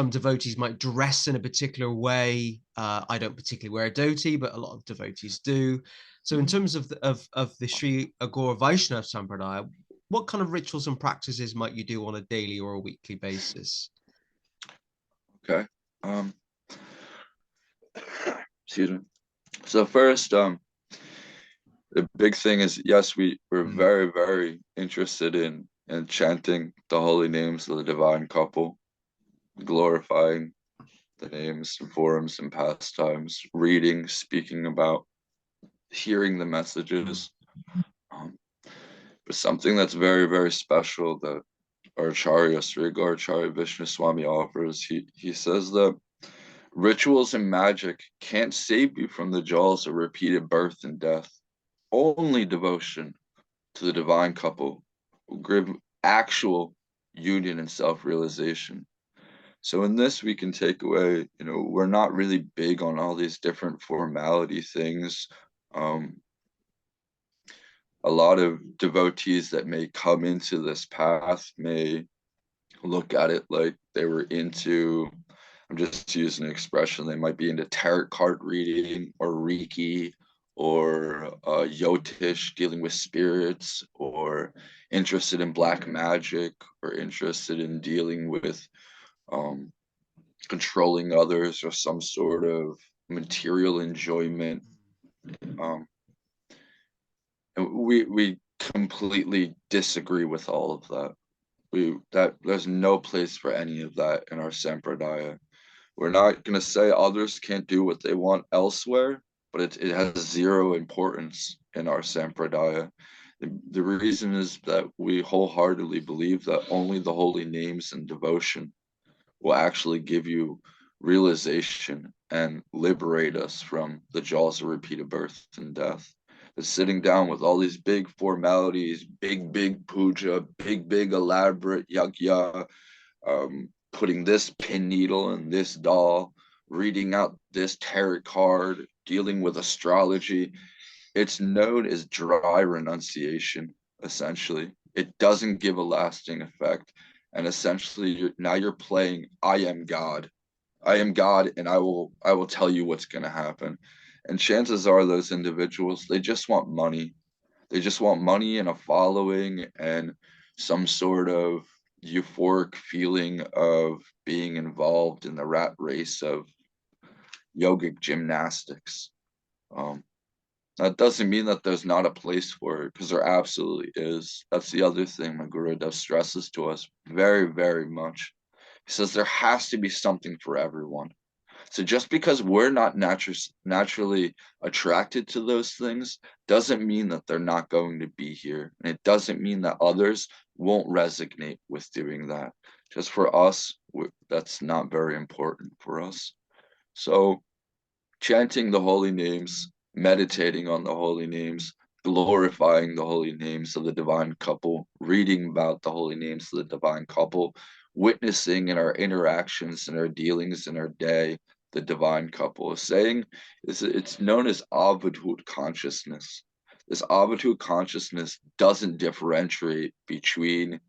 devotees might dress in a particular way. I don't particularly wear a dhoti, but a lot of devotees do. So in terms of the Sri Aghor Vaishnava Sampradaya, what kind of rituals and practices might you do on a daily or a weekly basis? Okay. Excuse me. So first, the big thing is, yes, we're very, very interested in chanting the holy names of the divine couple, glorifying the names and forms and pastimes, reading, speaking about, hearing the messages. But something that's very, very special that our Acharya, Sri Aghor Vaishnava Swami offers, he says that rituals and magic can't save you from the jaws of repeated birth and death. Only devotion to the divine couple will give actual union and self-realization. So in this, we can take away, we're not really big on all these different formality things. A lot of devotees that may come into this path may look at it like they were into, I'm just using an expression, they might be into tarot card reading or Reiki or Yotish, dealing with spirits, or interested in black magic, or interested in dealing with controlling others or some sort of material enjoyment. And we completely disagree with all of that. There's no place for any of that in our Sampradaya. We're not going to say others can't do what they want elsewhere, but it has zero importance in our Sampradaya. The reason is that we wholeheartedly believe that only the holy names and devotion will actually give you realization and liberate us from the jaws of repeated birth and death. It's sitting down with all these big formalities, big puja, big elaborate yagya, putting this pin needle in this doll, reading out this tarot card, dealing with astrology. It's known as dry renunciation, essentially. It doesn't give a lasting effect. And essentially, now you're playing, I am God. I am God, and I will tell you what's going to happen. And chances are those individuals, they just want money. They just want money and a following and some sort of euphoric feeling of being involved in the rat race of yogic gymnastics. That doesn't mean that there's not a place for it, because there absolutely is. That's the other thing my Gurudev stresses to us very, very much. He says there has to be something for everyone. So just because we're not naturally attracted to those things doesn't mean that they're not going to be here. And it doesn't mean that others won't resonate with doing that. Just for us, that's not very important for us. So chanting the holy names, meditating on the holy names, glorifying the holy names of the divine couple, reading about the holy names of the divine couple witnessing in our interactions and our dealings in our day, the divine couple is saying, it's known as avadhut consciousness. This avadhut consciousness doesn't differentiate between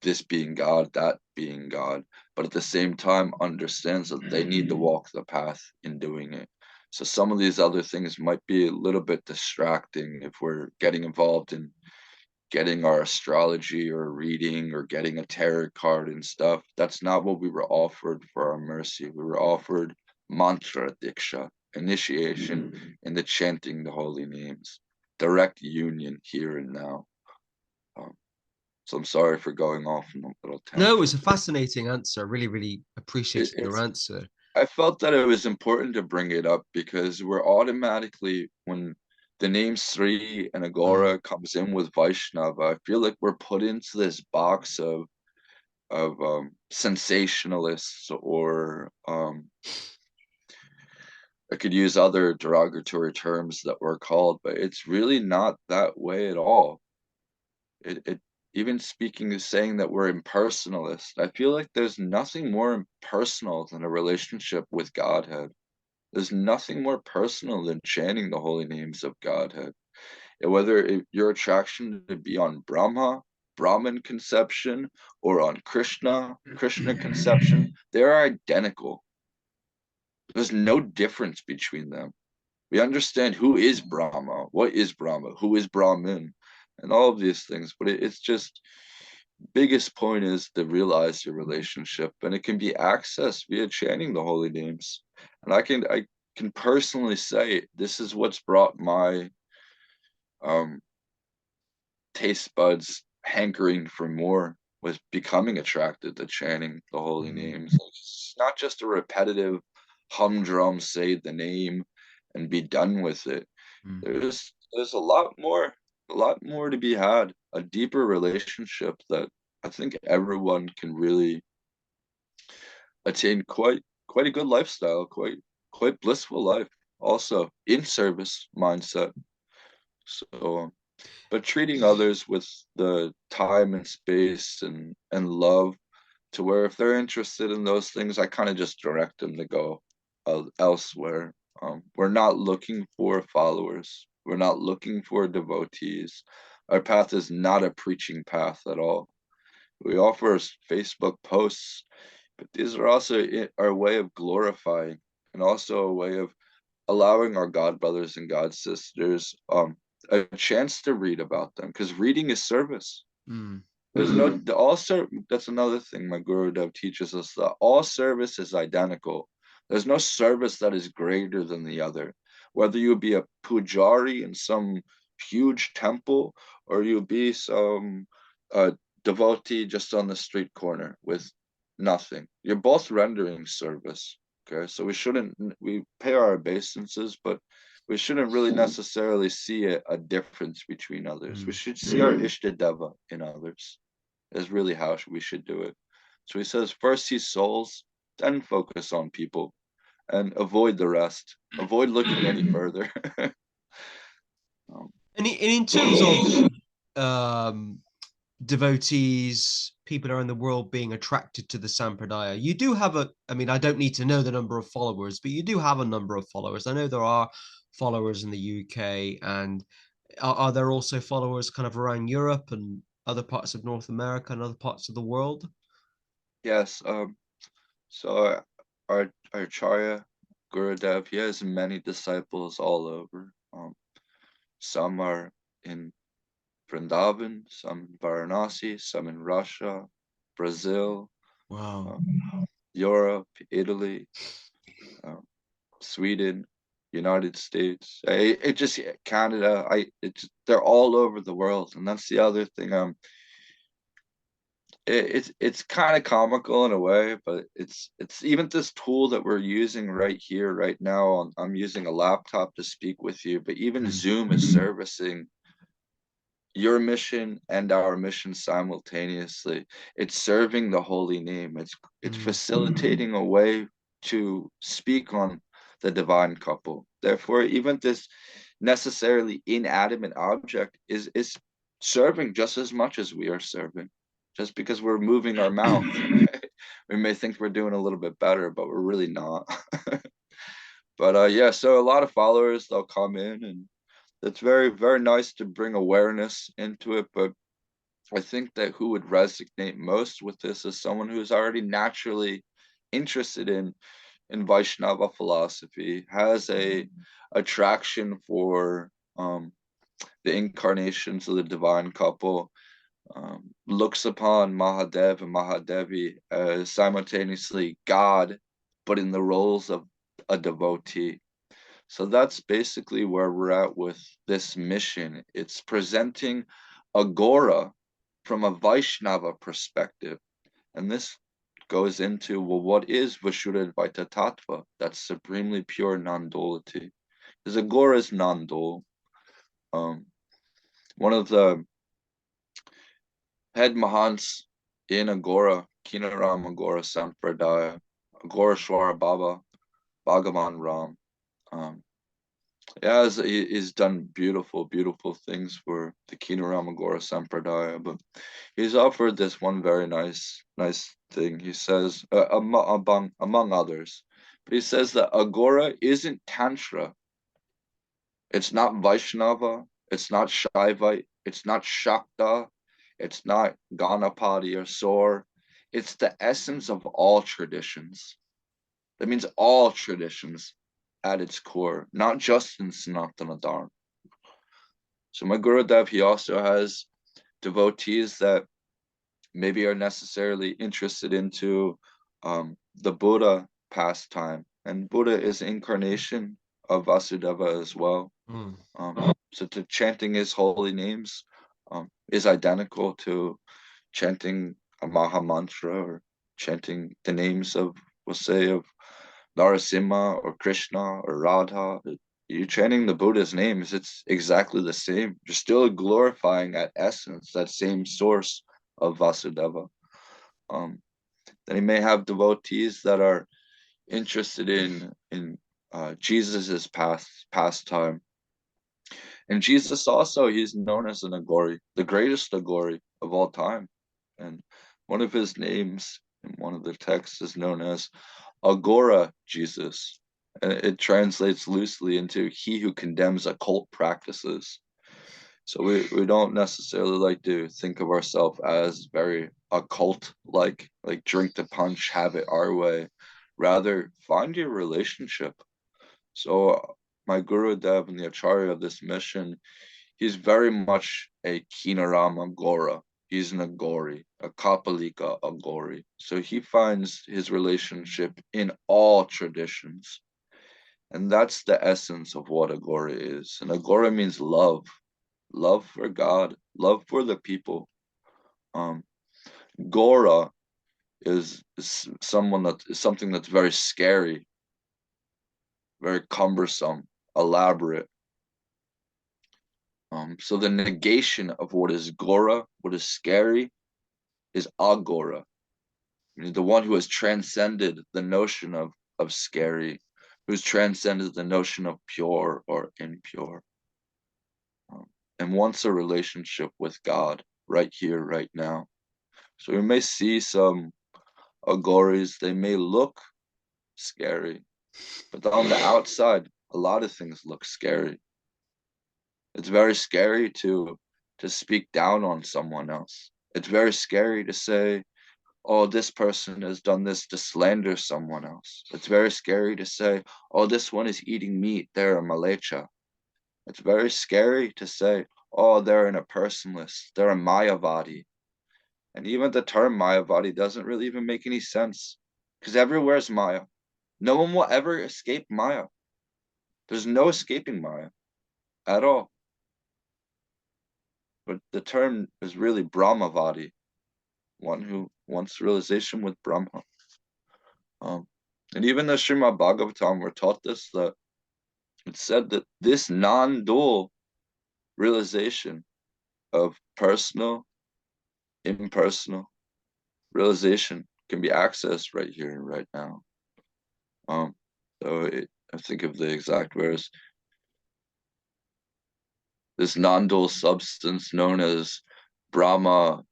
this being God, that being God, but at the same time understands that they need to walk the path in doing it. So some of these other things might be a little bit distracting if we're getting involved in getting our astrology or reading or getting a tarot card and stuff. That's not what we were offered for our mercy. We were offered mantra diksha, initiation in the chanting the holy names, direct union here and now. So I'm sorry for going off on a little tangent. No, it's a fascinating answer. I really, really appreciated your answer. I felt that it was important to bring it up because we're automatically, when the name Sri and Aghora comes in with Vaishnava, I feel like we're put into this box of sensationalists, or I could use other derogatory terms that we're called, but it's really not that way at all. It even speaking of saying that we're impersonalists, I feel like there's nothing more impersonal than a relationship with Godhead. There's nothing more personal than chanting the holy names of Godhead. And whether your attraction to be on Brahma, Brahman conception, or on Krishna, Krishna conception, they're identical. There's no difference between them. We understand who is Brahma, what is Brahma, who is Brahmin, and all of these things. But it's just, biggest point is to realize your relationship, and it can be accessed via chanting the holy names. And I can personally say this is what's brought my taste buds hankering for more, was becoming attracted to chanting the holy names. It's not just a repetitive humdrum, say the name and be done with it. There's a lot more to be had, a deeper relationship that I think everyone can really attain quite a good lifestyle, quite blissful life, also in service mindset. So but treating others with the time and space and love, to where if they're interested in those things, I kind of just direct them to go elsewhere. We're not looking for followers. We're not looking for devotees. Our path is not a preaching path at all. We offer Facebook posts, but these are also our way of glorifying, and also a way of allowing our God brothers and God sisters a chance to read about them, because reading is service. There's no that's another thing my Guru Dev teaches us, that all service is identical. There's no service that is greater than the other. Whether you be a pujari in some huge temple, or you be some devotee just on the street corner with nothing, you're both rendering service. Okay, so we pay our obeisances, but we shouldn't really necessarily see a difference between others. We should see our Ishtadeva in others, is really how we should do it. So he says, first see souls, then focus on people, and avoid the rest. Avoid looking any further. And in terms of devotees, people around the world being attracted to the Sampradaya, you do have I mean, I don't need to know the number of followers, but you do have a number of followers. I know there are followers in the UK, and are there also followers kind of around Europe and other parts of North America and other parts of the world? Yes. So our Acharya Gurudev, he has many disciples all over. Some are in Vrindavan, some in Varanasi, some in Russia, Brazil, Wow. Europe, Italy, Sweden, United States. It just Canada. They're all over the world, and that's the other thing. It's kind of comical in a way, but it's even this tool that we're using right here, right now. I'm using a laptop to speak with you, but even Zoom is servicing your mission and our mission simultaneously. It's serving the holy name. It's facilitating a way to speak on the divine couple. Therefore, even this necessarily inanimate object is serving just as much as we are serving. Just because we're moving our mouth, we may think we're doing a little bit better, but we're really not. But yeah, so a lot of followers, they'll come in, and it's very, very nice to bring awareness into it. But I think that who would resonate most with this is someone who's already naturally interested in Vaishnava philosophy, has a attraction for the incarnations of the divine couple, looks upon Mahadev and Mahadevi as simultaneously God, but in the roles of a devotee. So that's basically where we're at with this mission. It's presenting Agora from a Vaishnava perspective. And this goes into, well, what is Vashuddhaadvaita Tattva? That's supremely pure non-duality. Because Agora is non-dual. One of the head mahants in Agora, Kinaram Agora Sampradaya, Agoreshwara Baba, Bhagavan Ram, yeah, he's done beautiful, beautiful things for the Kinaram Agora Sampradaya, but he's offered this one very nice thing. He says, among others, but he says that Agora isn't Tantra. It's not Vaishnava. It's not Shaivite. It's not Shakta. It's not Ganapati or Sor. It's the essence of all traditions. That means all traditions at its core, not just in Sanatan Dharma. So my Gurudev, he also has devotees that maybe are necessarily interested into the Buddha pastime. And Buddha is incarnation of Vasudeva as well. So to chanting his holy names is identical to chanting a Maha Mantra or chanting the names of, we'll say, of Narasimha or Krishna or Radha. You're chanting the Buddha's names, it's exactly the same. You're still glorifying at essence that same source of Vasudeva. Then he may have devotees that are interested in Jesus's pastime. And Jesus also, he's known as an Agori, the greatest Agori of all time. And one of his names in one of the texts is known as Agora Jesus. And it translates loosely into he who condemns occult practices. So we don't necessarily like to think of ourselves as very occult, like drink the punch, have it our way. Rather, find your relationship. So my Guru Dev and the Acharya of this mission, he's very much a Kinaram Agora. He's an Agori, a Kapalika Agori. So he finds his relationship in all traditions. And that's the essence of what Agora is. And Agora means love. Love for God, love for the people. Gora is something that's very scary, very cumbersome, elaborate. So the negation of what is Gora, what is scary, is Agora. The one who has transcended the notion of scary, who's transcended the notion of pure or impure, and wants a relationship with God right here, right now. So we may see some Agoris, they may look scary, but on the outside, a lot of things look scary. It's very scary to speak down on someone else. It's very scary to say, oh, this person has done this to slander someone else. It's very scary to say, oh, this one is eating meat, they're a malecha. It's very scary to say, oh, they're an impersonalist, they're a Mayavadi. And even the term Mayavadi doesn't really even make any sense, because everywhere is Maya. No one will ever escape Maya. There's no escaping Maya at all. But the term is really Brahmavadi, one who wants realization with Brahma. And even the Srimad Bhagavatam were taught this, that it said that this non-dual realization of personal, impersonal realization can be accessed right here and right now. I think of the exact verse. This non-dual substance known as Brahma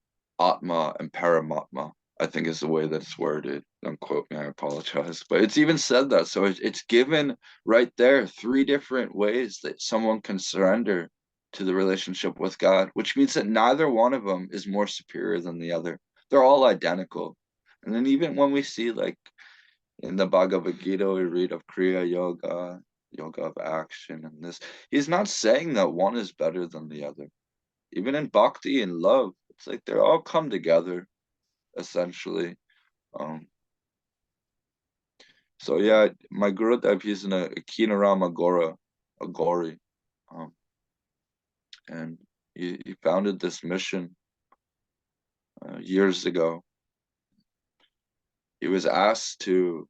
Atma and Paramatma, I think is the way that it's worded. Don't quote me, I apologize. But it's even said that. So it's given right there 3 different ways that someone can surrender to the relationship with God, which means that neither one of them is more superior than the other. They're all identical. And then even when we see, like, in the Bhagavad Gita, we read of Kriya Yoga, yoga of action, and this, he's not saying that one is better than the other. Even in bhakti and love, it's like they're all come together, essentially. So yeah, my Gurudev, he's in a Kinaram Agori, and he founded this mission years ago. He was asked to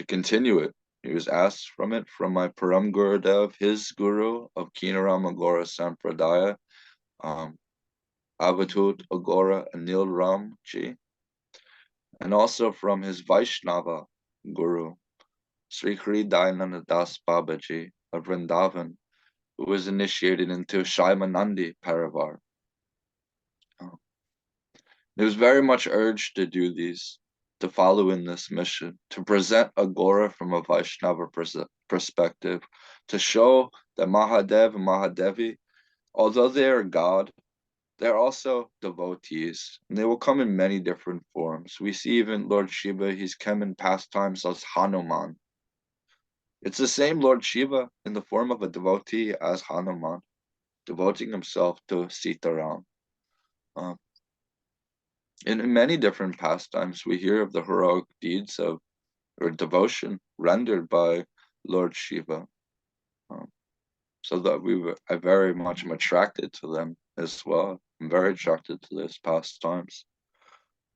continue it. He was asked from my Param Gurudev, his guru of Kinaram Agora Sampradaya, Avatut Agora Anil Ram Ji, and also from his Vaishnava guru, Sri Hari Dayananda Das Babaji of Vrindavan, who was initiated into Shaimanandi Parivar. He was very much urged to do these, to follow in this mission, to present Agora from a Vaishnava perspective, to show that Mahadev and Mahadevi, although they are God, they're also devotees, and they will come in many different forms. We see even Lord Shiva, he's come in past times as Hanuman. It's the same Lord Shiva in the form of a devotee as Hanuman, devoting himself to Sitaram. In many different pastimes, we hear of the heroic deeds of or devotion rendered by Lord Shiva. So that I very much am attracted to them as well. I'm very attracted to those pastimes.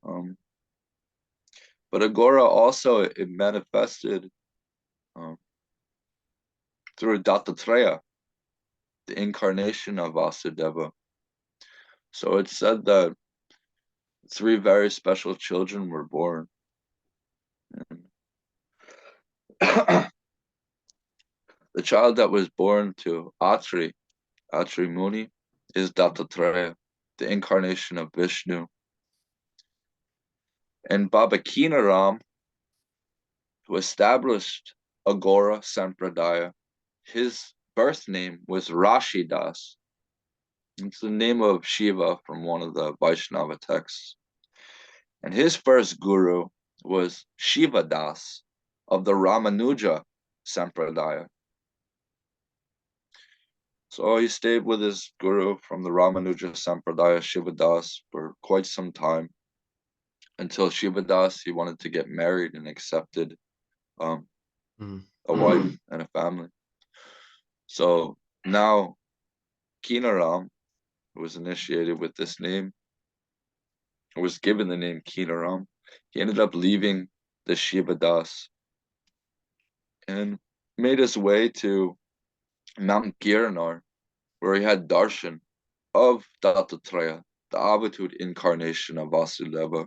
But Agora also, it manifested through Dattatreya, the incarnation of Vasudeva. So it's said that 3 very special children were born. The child that was born to Atri Muni, is Dattatreya, the incarnation of Vishnu. And Baba Kinaram, who established Agora Sampradaya, his birth name was Rashidas. It's the name of Shiva from one of the Vaishnava texts. And his first guru was Shiva Das of the Ramanuja Sampradaya. So he stayed with his guru from the Ramanuja Sampradaya, Shiva Das, for quite some time, until Shiva Das, he wanted to get married and accepted a wife and a family. So now Kinaram, who was initiated with this name, was given the name Kinaram, he ended up leaving the Shiva Das and made his way to Mount Girnar, where he had darshan of Dattatreya, the Avatut incarnation of Vasudeva.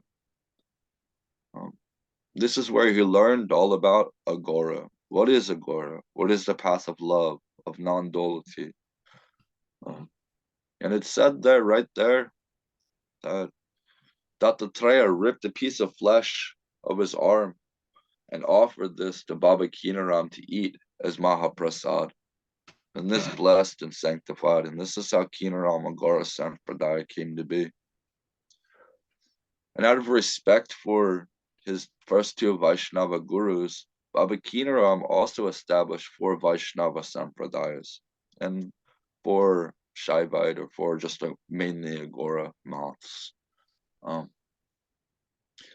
This is where he learned all about Agora. What is Agora? What is the path of love, of non-duality? And it said there, right there, that Dattatreya ripped a piece of flesh of his arm and offered this to Baba Kinaram to eat as Mahaprasad. And this blessed and sanctified. And this is how Kinaram Agora Sampradaya came to be. And out of respect for his first 2 Vaishnava gurus, Baba Kinaram also established 4 Vaishnava Sampradayas and 4 Shaivite, or 4 just mainly Agora moths.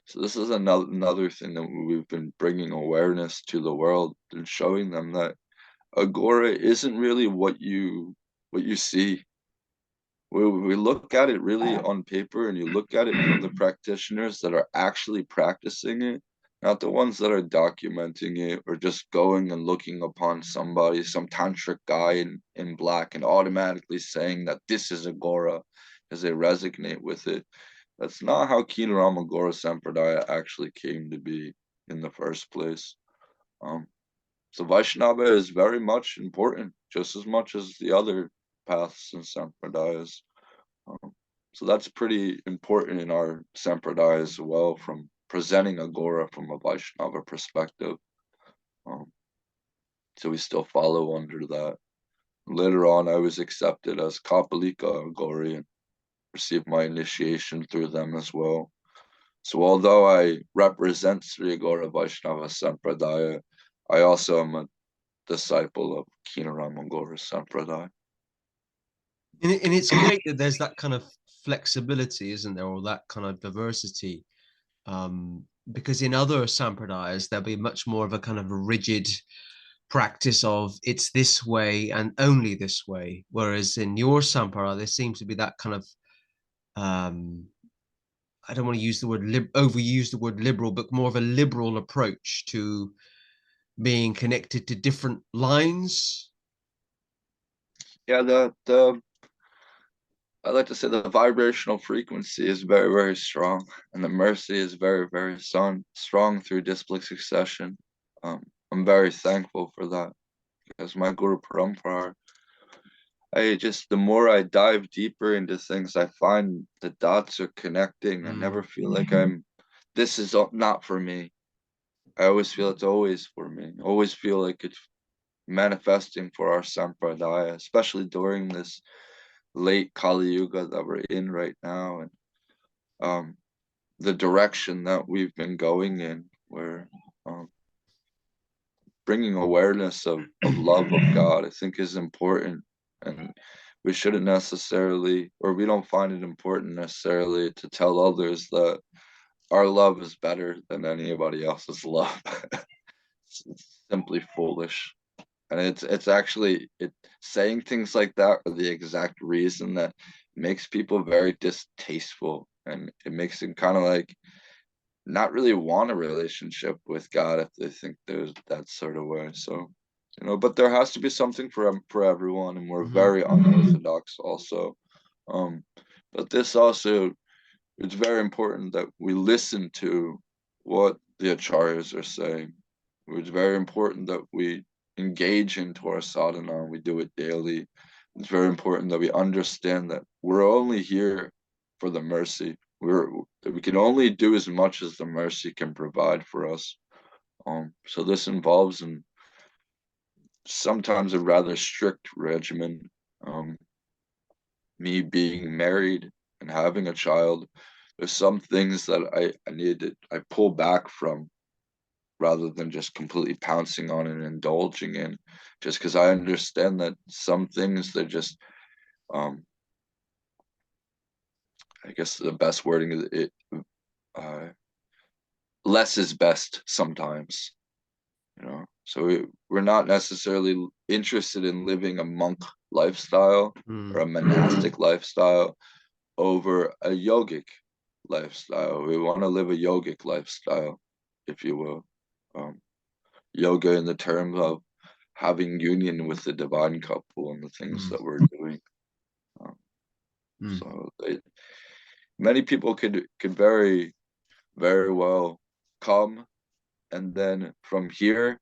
So this is another thing that we've been bringing awareness to the world and showing them that Agora isn't really what you see. We look at it really on paper, and you look at it from the practitioners that are actually practicing it, not the ones that are documenting it or just going and looking upon somebody, some tantric guy in black, and automatically saying that this is Agora because they resonate with it. That's not how Kinaram Agora Sampradaya actually came to be in the first place. So Vaishnava is very much important, just as much as the other paths and Sampradayas. So that's pretty important in our Sampradaya as well, from presenting Aghora from a Vaishnava perspective. So we still follow under that. Later on, I was accepted as Kapalika Aghori and received my initiation through them as well. So although I represent Sri Aghor Vaishnava Sampradaya, I also am a disciple of Kinaram Aghora Sampradaya. And it's great that there's that kind of flexibility, isn't there, or that kind of diversity, because in other sampradayas there'll be much more of a kind of a rigid practice of it's this way and only this way, whereas in your sampradaya there seems to be that kind of I don't want to use the word overuse the word liberal, but more of a liberal approach to being connected to different lines. Yeah, the I like to say the vibrational frequency is very, very strong, and the mercy is very, very strong through disciplic succession. I'm very thankful for that, because my Guru Parampara, the more I dive deeper into things, I find the dots are connecting. I never feel like this is not for me. I always feel it's always for me. I always feel like it's manifesting for our Sampradaya, especially during this late Kali Yuga that we're in right now. And the direction that we've been going in, where bringing awareness of love of God, I think, is important. And we shouldn't necessarily, or we don't find it important necessarily, to tell others that our love is better than anybody else's love. It's simply foolish. And it's actually saying things like that for the exact reason that makes people very distasteful, and it makes them kind of like not really want a relationship with God if they think there's that sort of way. So, but there has to be something for everyone, and we're very unorthodox also. But this also, it's very important that we listen to what the acharyas are saying. It's very important that we engage into our sadhana, and we do it daily. It's very important that we understand that we're only here for the mercy. We can only do as much as the mercy can provide for us. So this involves sometimes a rather strict regimen. Me being married and having a child, there's some things that I pull back from, rather than just completely pouncing on and indulging in, just because I understand that some things, they're just I guess the best wording is less is best sometimes, so we're not necessarily interested in living a monk lifestyle or a monastic lifestyle over a yogic lifestyle. We want to live a yogic lifestyle, if you will. Yoga in the terms of having union with the divine couple and the things that we're doing. So many people could very, very well come and then from here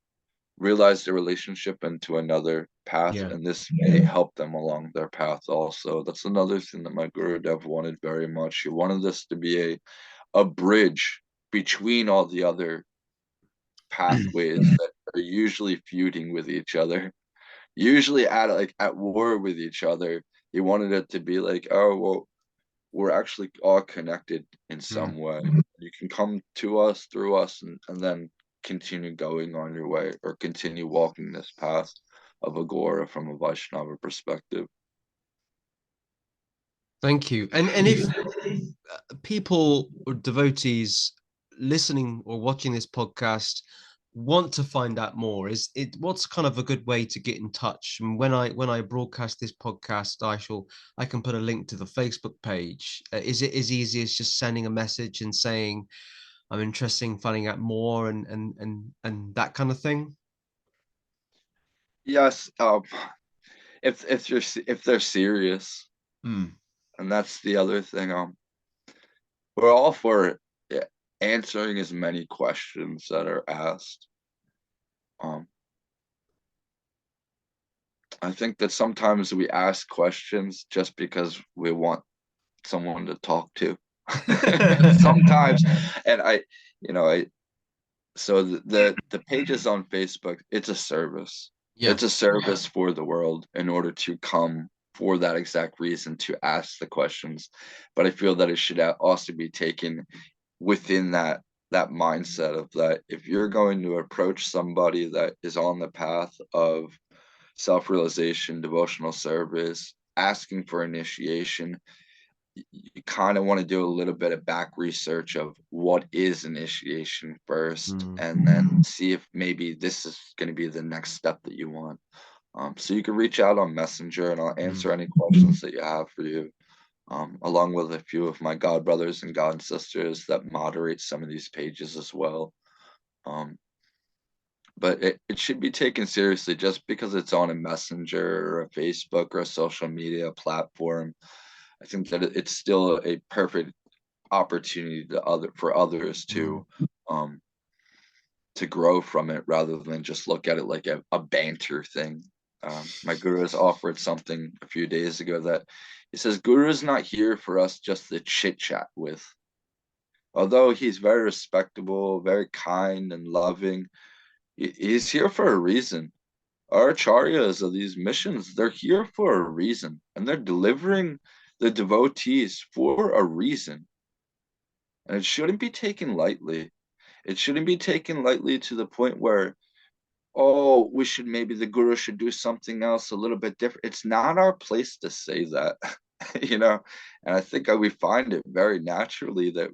realize the relationship into another path, and this may help them along their path also. That's another thing that my Gurudev wanted very much. He wanted this to be a bridge between all the other pathways that are usually feuding with each other, usually at war with each other. He wanted it to be like, oh well, we're actually all connected in some way. You can come to us through us, and then continue going on your way, or continue walking this path of Aghora from a Vaishnava perspective. Thank you. And if people or devotees listening or watching this podcast want to find out more, what's kind of a good way to get in touch? And when I broadcast this podcast, I can put a link to the Facebook page. Is it as easy as just sending a message and saying I'm interested in finding out more and that kind of thing? Yes, if they're serious, and that's the other thing. We're all for answering as many questions that are asked. I think that sometimes we ask questions just because we want someone to talk to sometimes. And so the pages on Facebook, it's a service. Yeah. It's a service for the world in order to come for that exact reason, to ask the questions. But I feel that it should also be taken within that mindset of that if you're going to approach somebody that is on the path of self-realization, devotional service, asking for initiation, you kind of want to do a little bit of back research of what is initiation first, and then see if maybe this is going to be the next step that you want. So you can reach out on Messenger, and I'll answer any questions that you have for you, along with a few of my God brothers and God sisters that moderate some of these pages as well. But it should be taken seriously. Just because it's on a Messenger or a Facebook or a social media platform, I think that it's still a perfect opportunity for others to grow from it, rather than just look at it like a banter thing. My guru has offered something a few days ago that he says, Guru is not here for us just to chit chat with. Although he's very respectable, very kind and loving, he's here for a reason. Our acharyas of these missions, they're here for a reason, and they're delivering the devotees for a reason. And it shouldn't be taken lightly. It shouldn't be taken lightly to the point where, oh, maybe the guru should do something else a little bit different. It's not our place to say that, And I think we find it very naturally that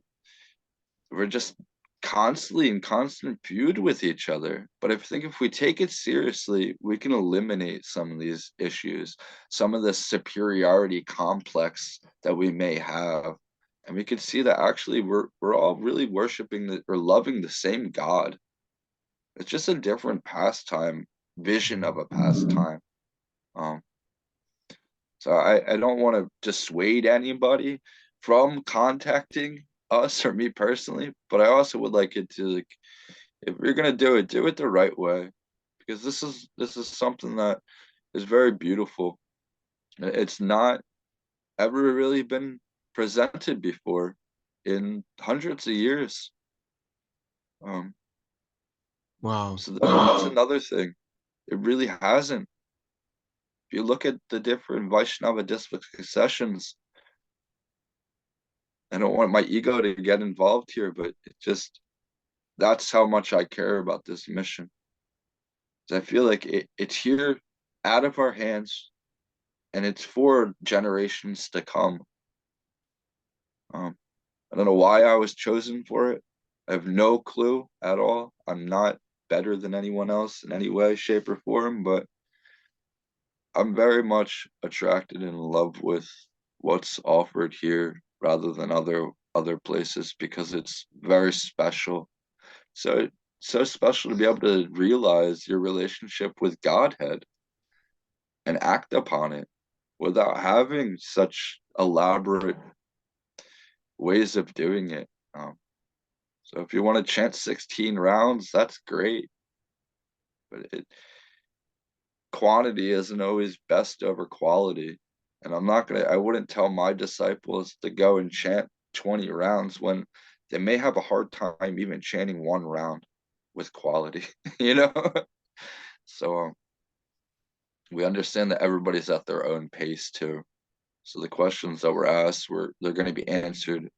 we're just constantly in constant feud with each other. But I think if we take it seriously, we can eliminate some of these issues, some of the superiority complex that we may have. And we can see that actually we're all really worshiping or loving the same God. It's just a different pastime, vision of a pastime. So I don't want to dissuade anybody from contacting us or me personally, but I also would like it to, like, if you're gonna do it the right way, because this is something that is very beautiful. It's not ever really been presented before in hundreds of years. Wow. So that's another thing. It really hasn't. If you look at the different Vaishnava district sessions, I don't want my ego to get involved here, but that's how much I care about this mission. I feel like it's here out of our hands, and it's for generations to come. I don't know why I was chosen for it. I have no clue at all. I'm not better than anyone else in any way, shape, or form, but I'm very much attracted and in love with what's offered here rather than other places, because it's very special. So special to be able to realize your relationship with Godhead and act upon it without having such elaborate ways of doing it. So if you want to chant 16 rounds, that's great. But quantity isn't always best over quality. And I wouldn't tell my disciples to go and chant 20 rounds when they may have a hard time even chanting one round with quality, So we understand that everybody's at their own pace too. So the questions that were asked they're going to be answered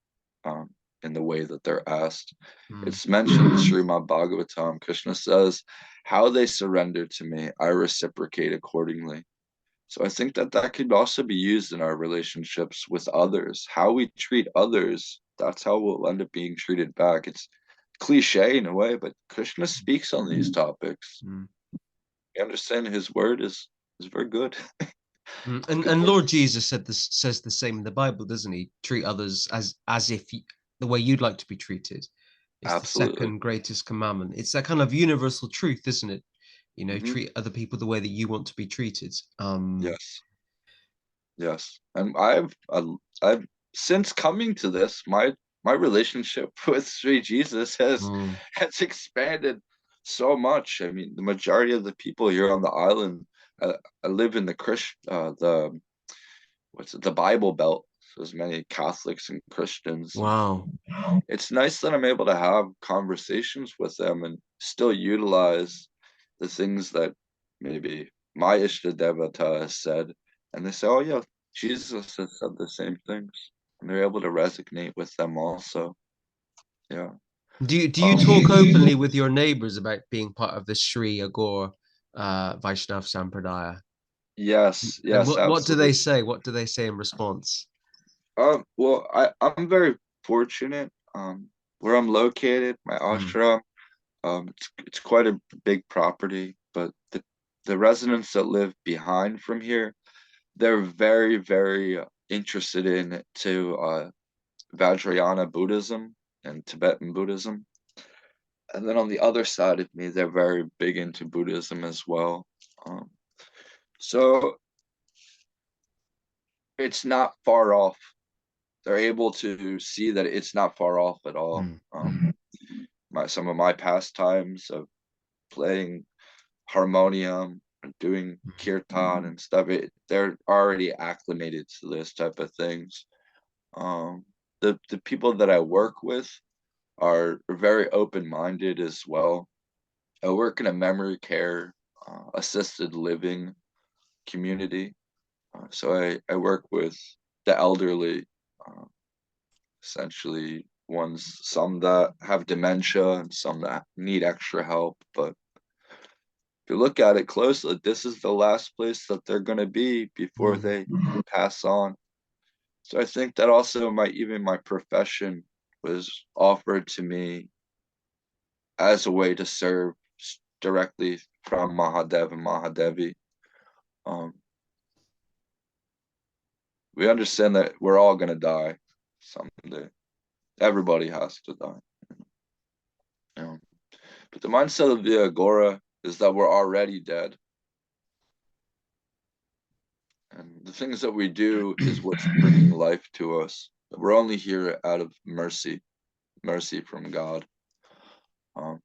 in the way that they're asked. It's mentioned in Srimad Bhagavatam. Krishna says, how they surrender to me, I reciprocate accordingly. So I think that could also be used in our relationships with others. How we treat others, that's how we'll end up being treated back. It's cliche in a way, but Krishna speaks on these topics. You understand his word is very good. And Lord Jesus says the same in the Bible, doesn't he? Treat others as if the way you'd like to be treated. It's Absolutely. the second greatest commandment. It's that kind of universal truth, isn't it? Treat other people the way that you want to be treated. Yes. And I've since coming to this, my relationship with Sri Jesus has expanded so much. I mean, the majority of the people here on the island, I live in the Bible Belt. So as many Catholics and Christians. Wow. It's nice that I'm able to have conversations with them and still utilize the things that maybe my Ishtadevata has said. And they say, oh yeah, Jesus has said the same things. And they're able to resonate with them also. Yeah. Do you talk openly with your neighbors about being part of the Sri Aghor Vaishnava Sampradaya? Yes, And yes, what do they absolutely. say? What do they say in response? Well, I'm very fortunate. Where I'm located, my Mm. ashram, it's quite a big property, but the residents that live behind from here, they're very, very interested in Vajrayana Buddhism and Tibetan Buddhism. And then on the other side of me, they're very big into Buddhism as well. So it's not far off. They're able to see that it's not far off at all. Mm. Some of my pastimes of playing harmonium and doing kirtan and stuff, they're already acclimated to this type of things. The people that I work with are very open-minded as well. I work in a memory care assisted living community. So I work with the elderly, essentially ones, some that have dementia and some that need extra help. But if you look at it closely, this is the last place that they're going to be before Mm. they pass on. So I think that also even my profession was offered to me as a way to serve directly from Mahadev and Mahadevi. Um, we understand that we're all going to die someday. Everybody has to die. You know? But the mindset of the Agora is that we're already dead. And the things that we do is what's bringing life to us. We're only here out of mercy from God. Um,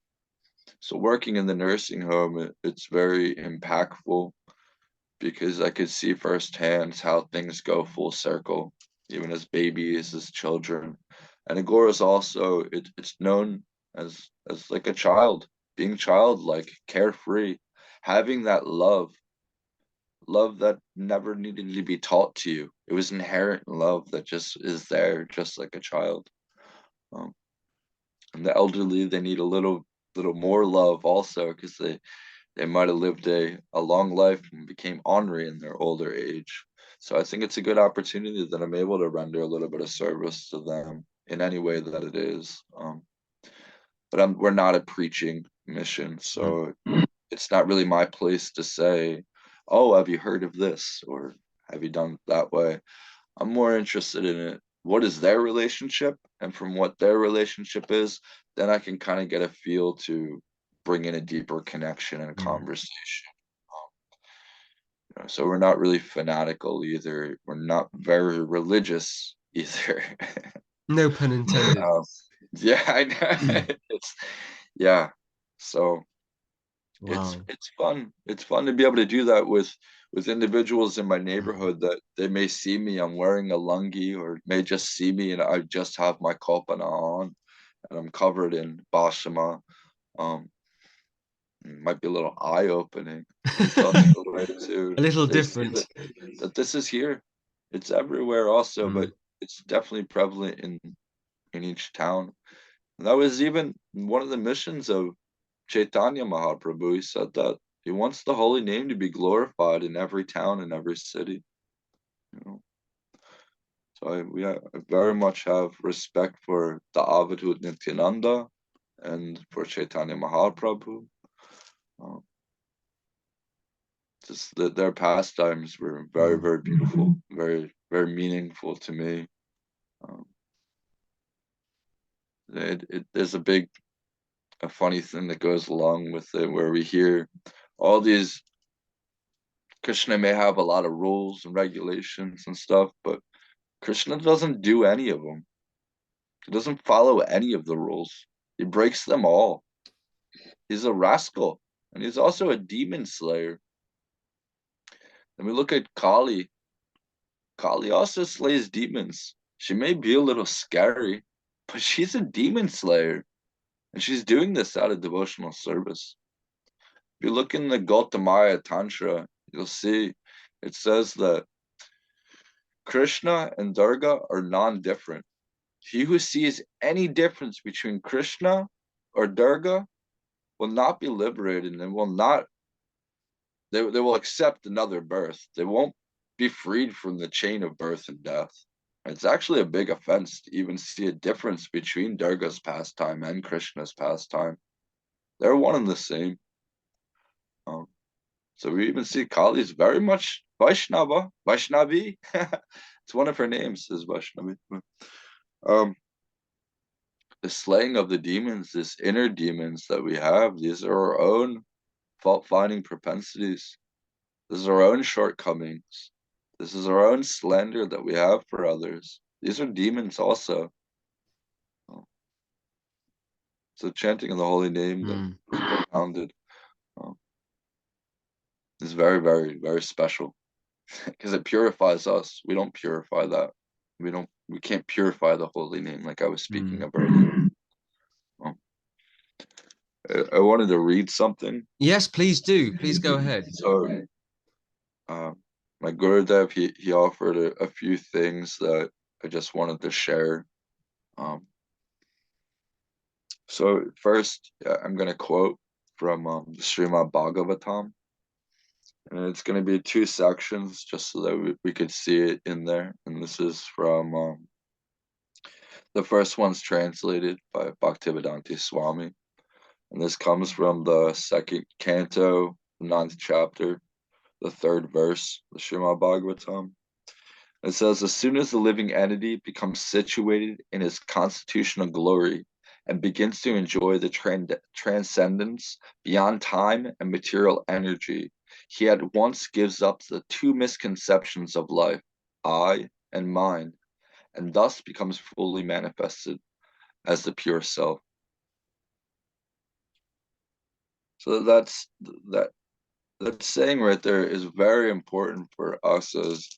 so working in the nursing home, it's very impactful because I could see firsthand how things go full circle, even as babies, as children. And Agora is also it's known as like a child, being childlike, carefree, having that love that never needed to be taught to you. It was inherent love that just is there, just like a child. Um, and the elderly, they need a little more love also because they might have lived a long life and became ornery in their older age. So I think it's a good opportunity that I'm able to render a little bit of service to them in any way that it is. But we're not a preaching mission, Mm. so it's not really my place to say, oh, have you heard of this? Or have you done it that way? I'm more interested in it. What is their relationship? And from what their relationship is, then I can kind of get a feel to bring in a deeper connection and a Mm. conversation. So we're not really fanatical either. We're not very religious either. No pun intended. Yeah, I know. It's yeah. So Wow. it's fun. It's fun to be able to do that with individuals in my neighborhood that they may see me, I'm wearing a lungi, or may just see me and I just have my kopana on and I'm covered in bashama. Um, it might be a little eye-opening in a thoughtful way too. A little They see different. that this is here. It's everywhere also, but Mm. it's definitely prevalent in each town. And that was even one of the missions of Chaitanya Mahaprabhu. He said that he wants the holy name to be glorified in every town and every city. You know, so I very much have respect for the Avadhut Nityananda and for Chaitanya Mahaprabhu. Um, just that their pastimes were very, Mm. very beautiful, very, very meaningful to me. Um, there's a funny thing that goes along with it, where we hear all these. Krishna may have a lot of rules and regulations and stuff, but Krishna doesn't do any of them. He doesn't follow any of the rules. He breaks them all. He's a rascal, and he's also a demon slayer. And we look at Kali. Kali also slays demons. She may be a little scary, but she's a demon slayer, and she's doing this out of devotional service. If you look in the Gautamaya Tantra, you'll see it says that Krishna and Durga are non-different. He who sees any difference between Krishna or Durga will not be liberated and will not, they will accept another birth. They won't be freed from the chain of birth and death. It's actually a big offense to even see a difference between Durga's pastime and Krishna's pastime. They're one and the same. So we even see Kali is very much Vaishnava, Vaishnavi. It's one of her names is Vaishnavi. The slaying of the demons, this inner demons that we have, these are our own fault-finding propensities. This is our own shortcomings. This is our own slander that we have for others. These are demons also. So chanting in the holy name that is propounded is very, very, very special because it purifies us. We don't purify that. We can't purify the holy name like I was speaking of earlier. I wanted to read something. Yes, please do. Please go ahead. So, my Gurudev, he offered a few things that I just wanted to share. So first, I'm going to quote from the Srimad Bhagavatam. And it's going to be 2 sections just so that we could see it in there. And this is from, the first one's translated by Bhaktivedanta Swami. And this comes from the 2nd canto, the 9th chapter, the 3rd verse, the Srimad Bhagavatam. It says, as soon as the living entity becomes situated in his constitutional glory and begins to enjoy the transcendence beyond time and material energy, he at once gives up the 2 misconceptions of life, I and mine, and thus becomes fully manifested as the pure self. So that saying right there is very important for us as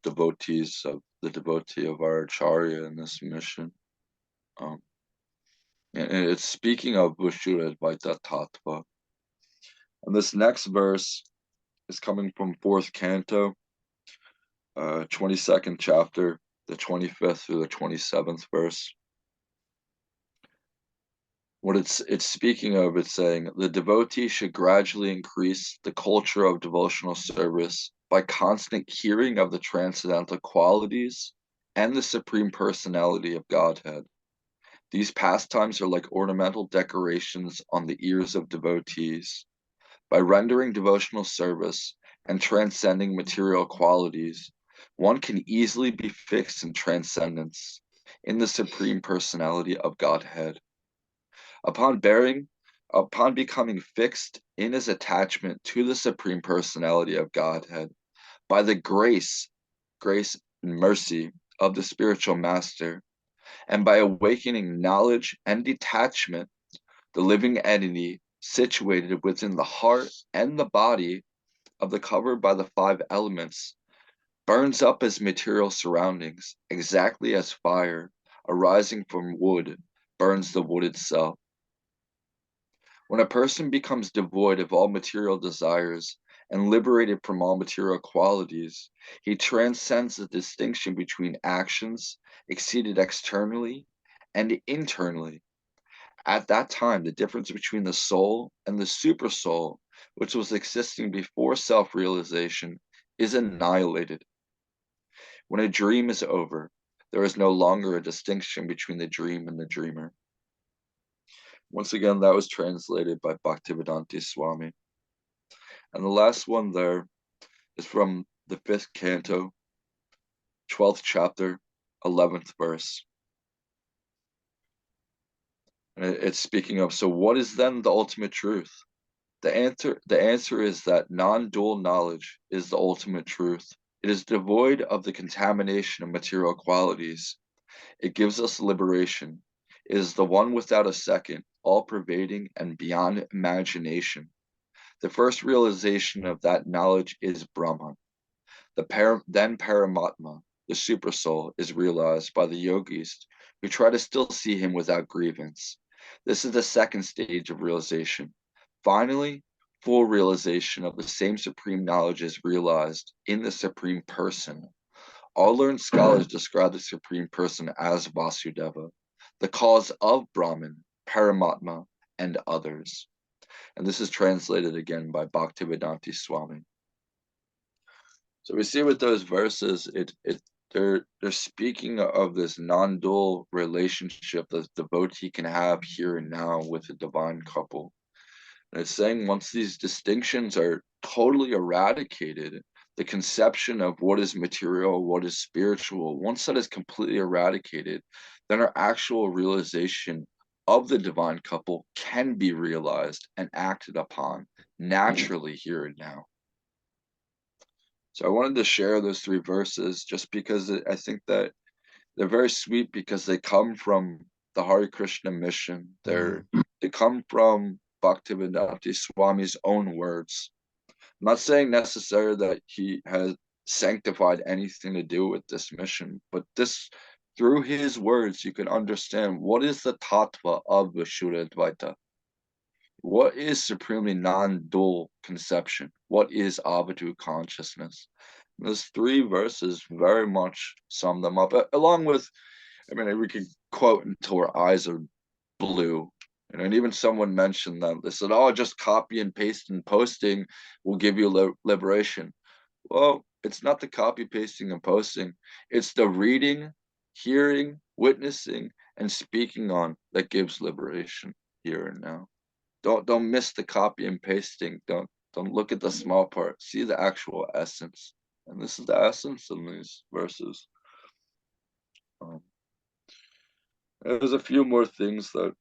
devotees of the devotee of our Acharya in this mission. And it's speaking of Vishura Advaita Tattva. And this next verse is coming from 4th canto, 22nd chapter, the 25th through the 27th verse. What it's speaking of, it's saying the devotee should gradually increase the culture of devotional service by constant hearing of the transcendental qualities and the Supreme Personality of Godhead. These pastimes are like ornamental decorations on the ears of devotees. By rendering devotional service and transcending material qualities, one can easily be fixed in transcendence, in the Supreme Personality of Godhead. Upon becoming fixed in his attachment to the Supreme Personality of Godhead, by the grace and mercy of the spiritual master, and by awakening knowledge and detachment, the living entity situated within the heart and the body of the covered by the 5 elements burns up his material surroundings exactly as fire arising from wood burns the wood itself. When a person becomes devoid of all material desires and liberated from all material qualities, he transcends the distinction between actions exceeded externally and internally. At that time, the difference between the soul and the supersoul, which was existing before self-realization, is annihilated. When a dream is over, there is no longer a distinction between the dream and the dreamer. Once again, that was translated by Bhaktivedanta Swami. And the last one there is from the 5th canto, 12th chapter, 11th verse. And it's speaking of, so what is then the ultimate truth? The answer is that non-dual knowledge is the ultimate truth. It is devoid of the contamination of material qualities. It gives us liberation. It is the one without a second, all-pervading and beyond imagination. The first realization of that knowledge is Brahman, then Paramatma, the supersoul, is realized by the yogis who try to still see him without grievance. This is the second stage of realization. Finally, full realization of the same supreme knowledge is realized in the Supreme Person. All learned scholars describe the Supreme Person as Vasudeva, the cause of Brahman, Paramatma, and others. And this is translated again by Bhaktivedanta Swami. So we see with those verses, they're speaking of this non-dual relationship that the devotee can have here and now with a divine couple. And it's saying once these distinctions are totally eradicated, the conception of what is material, what is spiritual, once that is completely eradicated, then our actual realization of the divine couple can be realized and acted upon naturally here and now. So I wanted to share those three verses just because I think that they're very sweet because they come from the Hare Krishna mission. They come from Bhaktivedanta Swami's own words. I'm not saying necessarily that he has sanctified anything to do with this mission, but through his words, you can understand what is the tattva of Vishuddha Advaita. What is supremely non-dual conception? What is Avadhu consciousness? And those three verses very much sum them up, along with, I mean, we could quote until our eyes are blue. And even someone mentioned that. They said, oh, just copy and paste and posting will give you liberation. Well, it's not the copy, pasting, and posting. It's the reading, hearing, witnessing, and speaking on that gives liberation here and now. Don't miss the copy and pasting. Don't look at the small part. See the actual essence. And this is the essence in these verses. There's a few more things that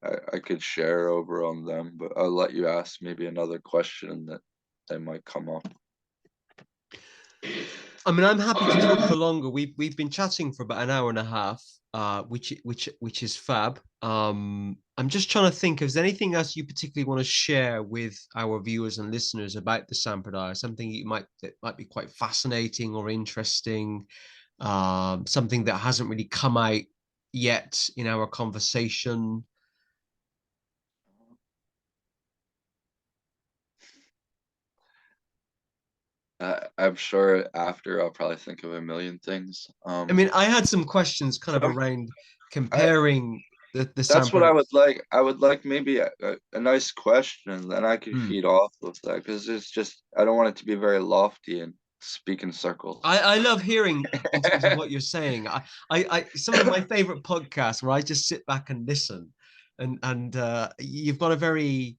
I could share over on them, but I'll let you ask maybe another question that might come up. I mean, I'm happy to talk for longer. We've been chatting for about an hour and a half, which is fab. I'm just trying to think if there's anything else you particularly want to share with our viewers and listeners about the Sampradaya, something that might be quite fascinating or interesting, something that hasn't really come out yet in our conversation. I'm sure after I'll probably think of a million things. I mean, I had some questions kind of around comparing the that's what Sampradaya. I would like. I would like maybe a nice question, and I could feed off of that because it's just I don't want it to be very lofty and speak in circles. I love hearing in terms of what you're saying. I some of my favorite podcasts where I just sit back and listen, and you've got a very.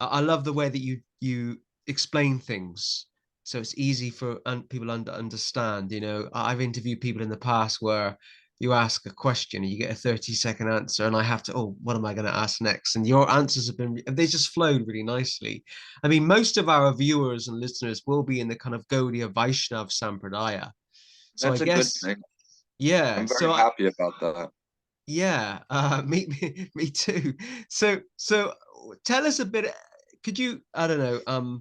I love the way that you explain things, so it's easy for people to understand. You know, I've interviewed people in the past where you ask a question and you get a 30-second answer, and I have to, oh, what am I going to ask next? And your answers they just flowed really nicely. I mean, most of our viewers and listeners will be in the kind of Gaudiya Vaishnava Sampradaya. So I That's a good guess, thing. yeah. I'm very happy about that. Yeah, me too. So tell us a bit. Could you, I don't know,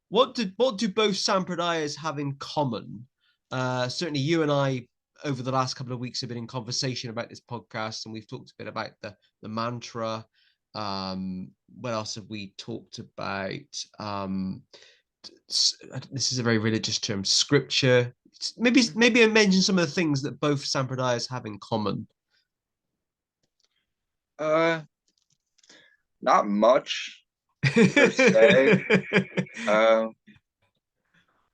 what do both Sampradayas have in common? Certainly you and I over the last couple of weeks have been in conversation about this podcast, and we've talked a bit about the mantra. What else have we talked about? This is a very religious term, scripture. Maybe I mention some of the things that both Sampradayas have in common. Not much per se.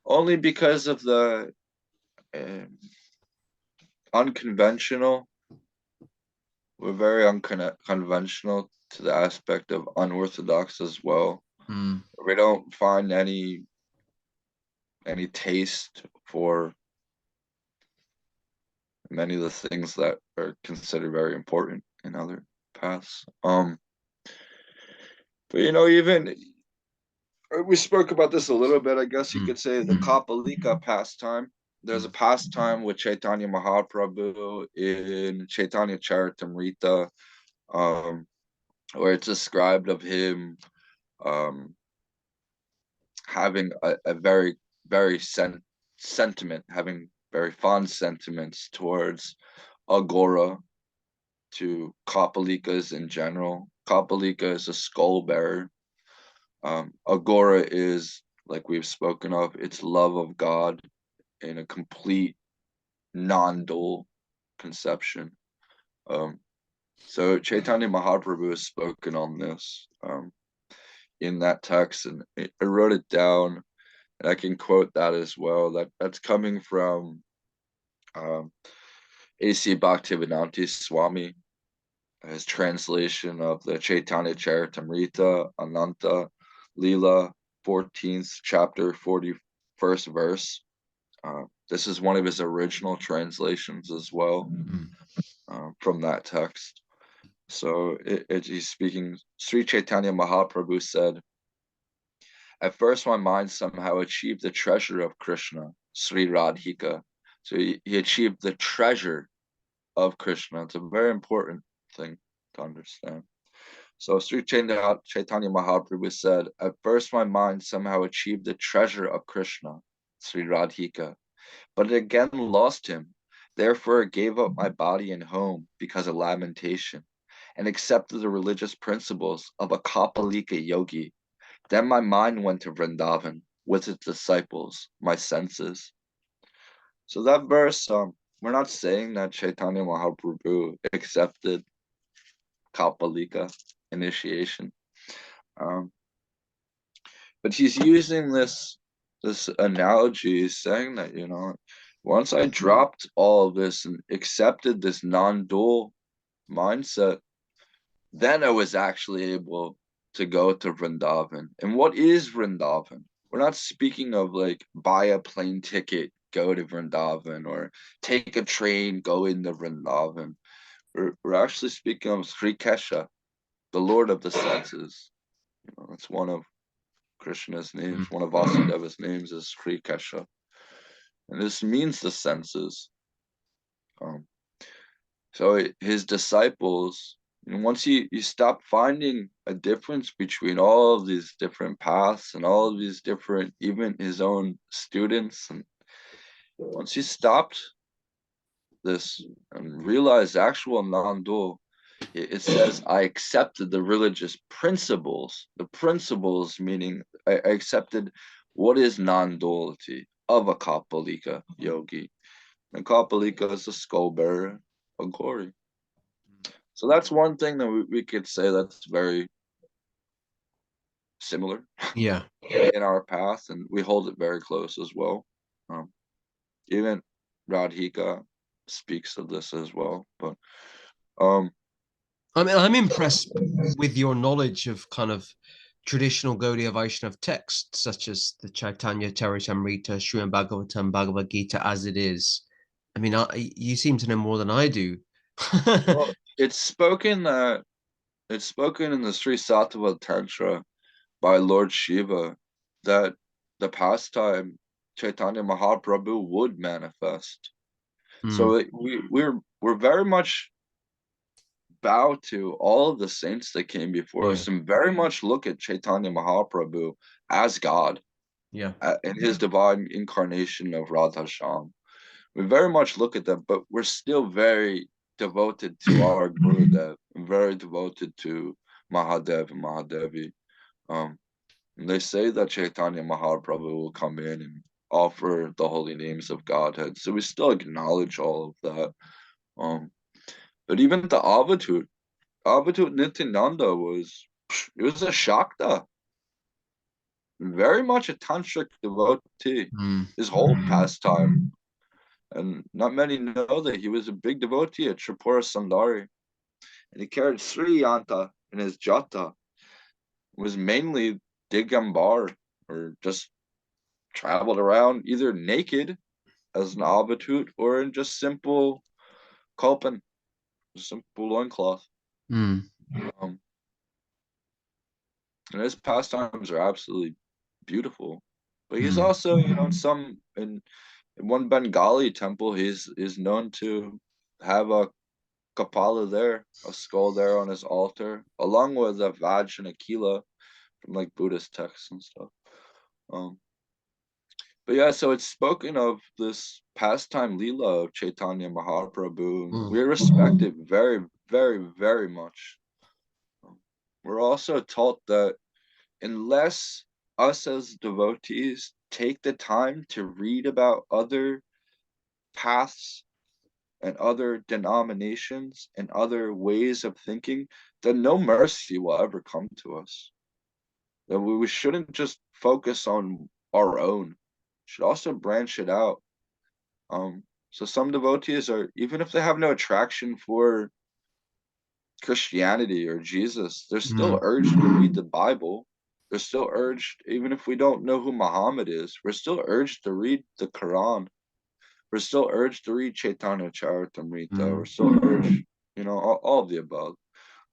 Only because of the unconventional. We're very unconventional to the aspect of unorthodox as well. We don't find any taste for many of the things that are considered very important in other paths. But even we spoke about this a little bit. I guess you could say the Kapalika pastime. There's a pastime with Chaitanya Mahaprabhu in Chaitanya Charitamrita, where it's described of him having a very, very sentiment, having very fond sentiments towards Aghora, to Kapalikas in general. Kapalika is a skull bearer. Aghora is, like we've spoken of, it's love of God in a complete non-dual conception. So Chaitanya Mahaprabhu has spoken on this in that text, and I wrote it down, and I can quote that as well. That's coming from A.C. Bhaktivedanta Swami, his translation of the Chaitanya Charitamrita Ananta Leela, 14th chapter, 41st verse. This is one of his original translations as well, from that text. So he's speaking. Sri Chaitanya Mahaprabhu said, "At first my mind somehow achieved the treasure of Krishna, Sri Radhika." So he achieved the treasure of Krishna. It's a very important thing to understand. So Sri Chaitanya Mahaprabhu said, "At first my mind somehow achieved the treasure of Krishna, Sri Radhika, but it again lost him. Therefore it gave up my body and home because of lamentation, and accepted the religious principles of a Kapalika yogi. Then my mind went to Vrindavan with its disciples, my senses." So that verse, we're not saying that Chaitanya Mahaprabhu accepted Kapalika initiation, but he's using this analogy, saying that, once I dropped all of this and accepted this non-dual mindset, then I was actually able to go to Vrindavan. And what is Vrindavan? We're not speaking of like buy a plane ticket, go to Vrindavan, or take a train, go into Vrindavan. We're actually speaking of Sri Kesha, the Lord of the senses. That's one of Krishna's names. One of Vasudeva's names is Sri Kesha. And this means the senses. So his disciples, and once you stop finding a difference between all of these different paths and all of these different, even his own students, and once he stopped this and realized actual non-dual, it says, I accepted the religious principles. The principles meaning I accepted what is non-duality of a Kapalika yogi. And Kapalika is a skull bearer, a glory. So that's one thing that we could say that's very similar, in our path, and we hold it very close as well. Even Radhika speaks of this as well. But I mean, I'm impressed with your knowledge of kind of traditional Gaudiya Vaishnava texts, such as the Chaitanya Charitamrita, Srimad Bhagavatam, Bhagavad Gita, as it is. I mean, you seem to know more than I do. Well, it's spoken in the Sri Sattva Tantra by Lord Shiva that the pastime Chaitanya Mahaprabhu would manifest. So we're very much bow to all of the saints that came before us, and very much look at Chaitanya Mahaprabhu as God, in his divine incarnation of Radha Shyam. We very much look at them, but we're still very devoted to our Gurudev, and very devoted to Mahadev and Mahadevi. And they say that Chaitanya Mahaprabhu will come in and offer the holy names of Godhead. So we still acknowledge all of that. But even the Avatut Nityananda was a Shakta, very much a tantric devotee, his whole pastime. And not many know that he was a big devotee at Tripura Sundari. And he carried Sri Yanta in his jata. It was mainly Digambar, or just traveled around either naked as an Avatut or in just simple kalpan, simple loincloth. And his pastimes are absolutely beautiful. But he's also, in one Bengali temple, he's known to have a kapala there, a skull there on his altar, along with a Vaj and a Kila from like Buddhist texts and stuff. But yeah, so it's spoken of this pastime Leela of Chaitanya Mahaprabhu. We respect it very, very, very much. We're also taught that unless us as devotees take the time to read about other paths and other denominations and other ways of thinking, then no mercy will ever come to us. That we shouldn't just focus on our own. We should also branch it out. So some devotees are, even if they have no attraction for Christianity or Jesus, they're still urged to read the Bible. They're still urged, even if we don't know who Muhammad is, we're still urged to read the Quran. We're still urged to read Chaitanya Charitamrita. We're still urged, all of the above.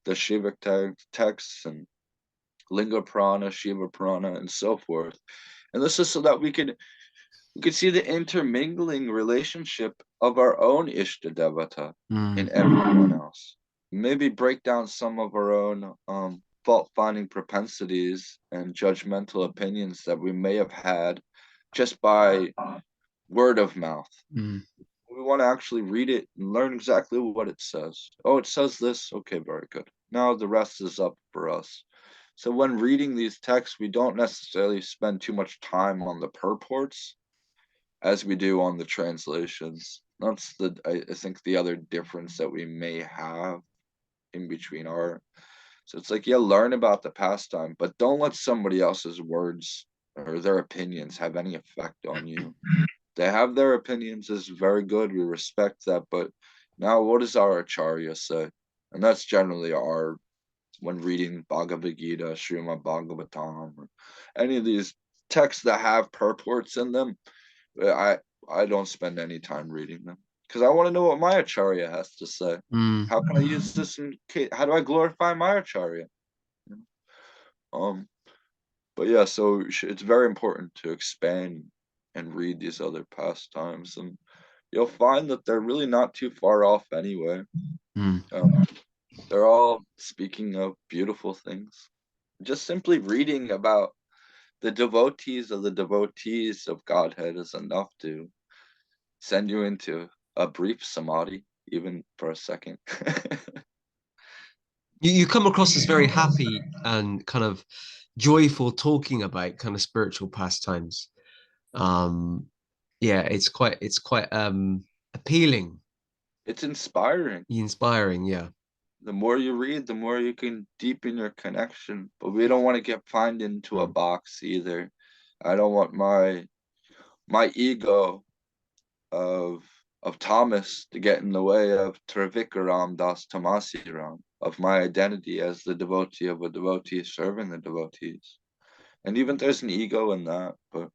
The Shiva texts and Linga Purana, Shiva Purana, and so forth. And this is so that we could see the intermingling relationship of our own Ishta Devata in everyone else. Maybe break down some of our own fault-finding propensities and judgmental opinions that we may have had just by word of mouth. We want to actually read it and learn exactly what it says. Oh, it says this. Okay, very good. Now the rest is up for us. So when reading these texts, we don't necessarily spend too much time on the purports as we do on the translations. That's I think the other difference that we may have in between our. So it's like, yeah, learn about the pastime, but don't let somebody else's words or their opinions have any effect on you. They have their opinions, is very good. We respect that. But now what does our Acharya say? And that's generally when reading Bhagavad Gita, Srimad Bhagavatam, or any of these texts that have purports in them, I don't spend any time reading them because I want to know what my Acharya has to say. How can I use this how do I glorify my Acharya? But yeah, so it's very important to expand and read these other pastimes, and you'll find that they're really not too far off anyway. They're all speaking of beautiful things. Just simply reading about the devotees of Godhead is enough to send you into a brief samadhi, even for a second. You come across as very happy and kind of joyful talking about kind of spiritual pastimes. Yeah, it's quite appealing. It's inspiring. Yeah. The more you read, the more you can deepen your connection. But we don't want to find into a box either. I don't want my ego of Thomas to get in the way of Trivikram das Tamasi Ram, of my identity as the devotee of a devotee serving the devotees. And even there's an ego in that, but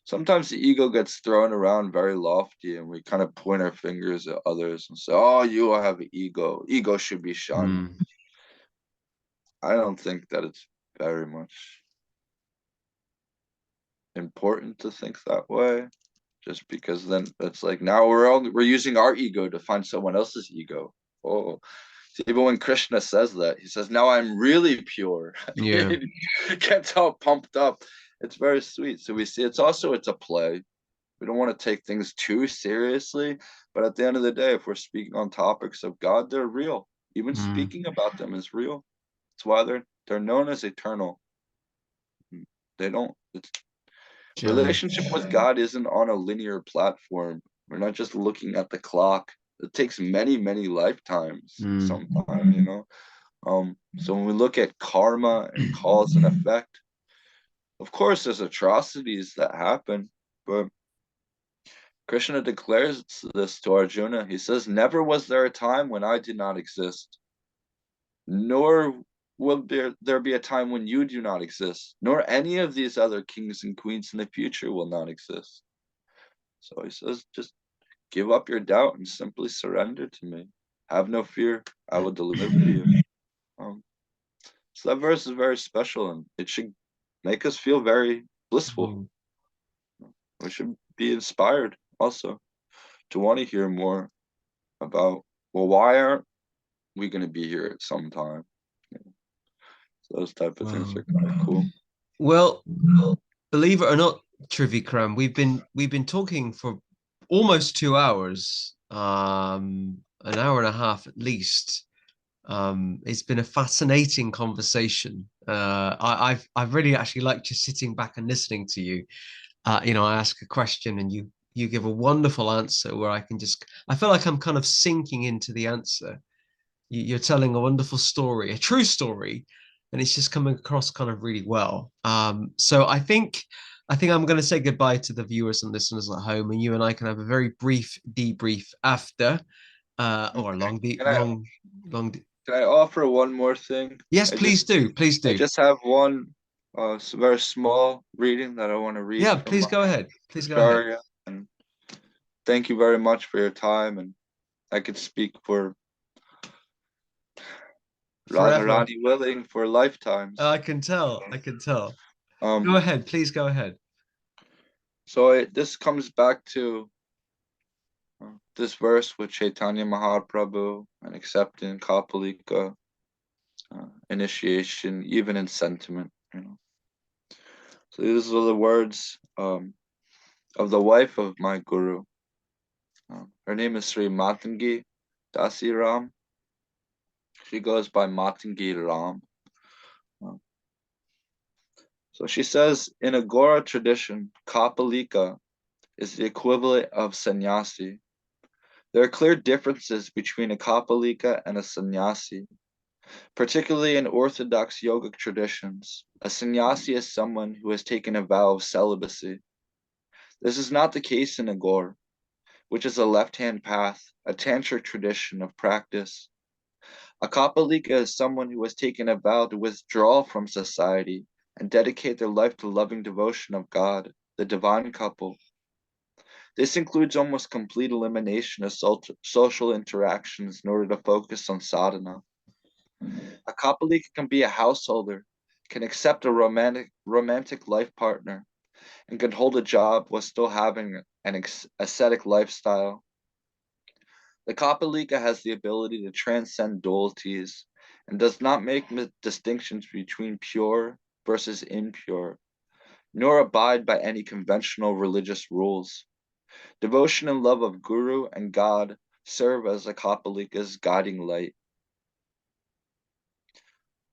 sometimes the ego gets thrown around very lofty and we kind of point our fingers at others and say, oh, you have an ego. Ego should be shunned. I don't think that it's very much important to think that way, just because then it's like now we're using our ego to find someone else's ego. Oh, even when Krishna says that, he says, now I'm really pure. Yeah. Gets all pumped up. It's very sweet. So we see it's a play. We don't want to take things too seriously, but at the end of the day, if we're speaking on topics of God, they're real. Even speaking about them is real. That's why they're known as eternal. Relationship with God isn't on a linear platform. We're not just looking at the clock. It takes many, many lifetimes sometimes, So when we look at karma and cause and effect, of course there's atrocities that happen, but Krishna declares this to Arjuna. He says, never was there a time when I did not exist, nor will there be a time when you do not exist, nor any of these other kings and queens in the future will not exist. So he says, just give up your doubt and simply surrender to me. Have no fear. I will deliver you. So that verse is very special, and it should make us feel very blissful. We should be inspired also to want to hear more about, well, why aren't we going to be here at some time? So those type of things are kind of cool. Well, believe it or not, Trivikram. We've been talking for almost 2 hours, an hour and a half at least. It's been a fascinating conversation. I've really actually liked just sitting back and listening to you. I ask a question and you give a wonderful answer where I feel like I'm kind of sinking into the answer. You're telling a wonderful story, a true story, and it's just coming across kind of really well. So I think I'm going to say goodbye to the viewers and listeners at home, and you and I can have a very brief debrief after, or a Okay. long, deep, Can I long. can I offer one more thing? Yes, please do, please I do. just have one very small reading that I want to read Yeah, from please my go ahead. Please go ahead. Acharya. And thank you very much for your time. And I could speak for Forever. Radharani willing for lifetimes. I can tell. I can tell. Go Um, ahead. Please go ahead. this comes back to this verse with Chaitanya Mahaprabhu and accepting Kapalika initiation, even in sentiment. So these are the words of the wife of my guru. Her name is Sri Matangi Dasi Ram. She goes by Matangi Ram. So she says, in Agora tradition, Kapalika is the equivalent of sannyasi. There are clear differences between a Kapalika and a sannyasi, particularly in Orthodox yogic traditions. A sannyasi is someone who has taken a vow of celibacy. This is not the case in Agor, which is a left-hand path, a tantric tradition of practice. A Kapalika is someone who has taken a vow to withdraw from society and dedicate their life to loving devotion of God, the divine couple. This includes almost complete elimination of social interactions in order to focus on sadhana. A Kapalika can be a householder, can accept a romantic life partner, and can hold a job while still having an ascetic lifestyle. The Kapalika has the ability to transcend dualities and does not make distinctions between pure versus impure, nor abide by any conventional religious rules. Devotion and love of Guru and God serve as a Kapalika's guiding light.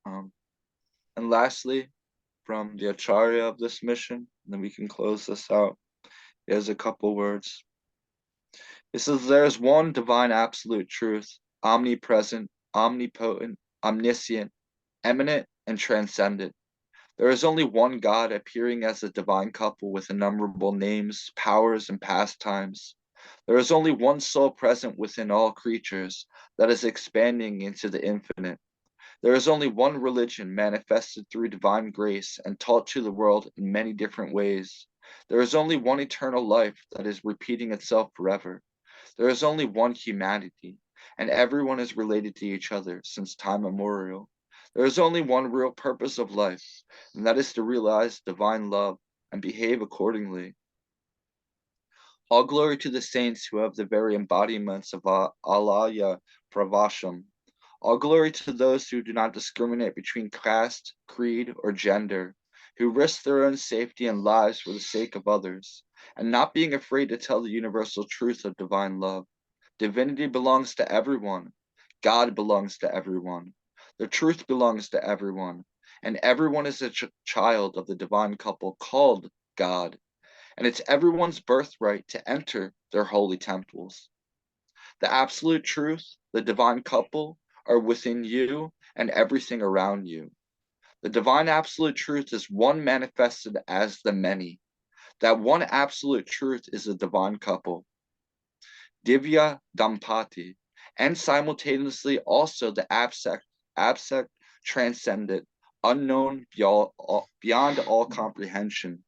And lastly, from the Acharya of this mission, and then we can close this out, here's a couple words. It says, there is one divine absolute truth, omnipresent, omnipotent, omniscient, eminent, and transcendent. There is only one God appearing as a divine couple with innumerable names, powers, and pastimes. There is only one soul present within all creatures that is expanding into the infinite. There is only one religion manifested through divine grace and taught to the world in many different ways. There is only one eternal life that is repeating itself forever. There is only one humanity, and everyone is related to each other since time immemorial. There is only one real purpose of life, and that is to realize divine love and behave accordingly. All glory to the saints who have the very embodiments of Alaya Pravasham. All glory to those who do not discriminate between caste, creed, or gender, who risk their own safety and lives for the sake of others, and not being afraid to tell the universal truth of divine love. Divinity belongs to everyone. God belongs to everyone. The truth belongs to everyone. And everyone is a child of the divine couple called God. And it's everyone's birthright to enter their holy temples. The absolute truth, the divine couple, are within you and everything around you. The divine absolute truth is one manifested as the many. That one absolute truth is the divine couple, Divya Dampati, and simultaneously also the absect, transcendent, unknown beyond all comprehension.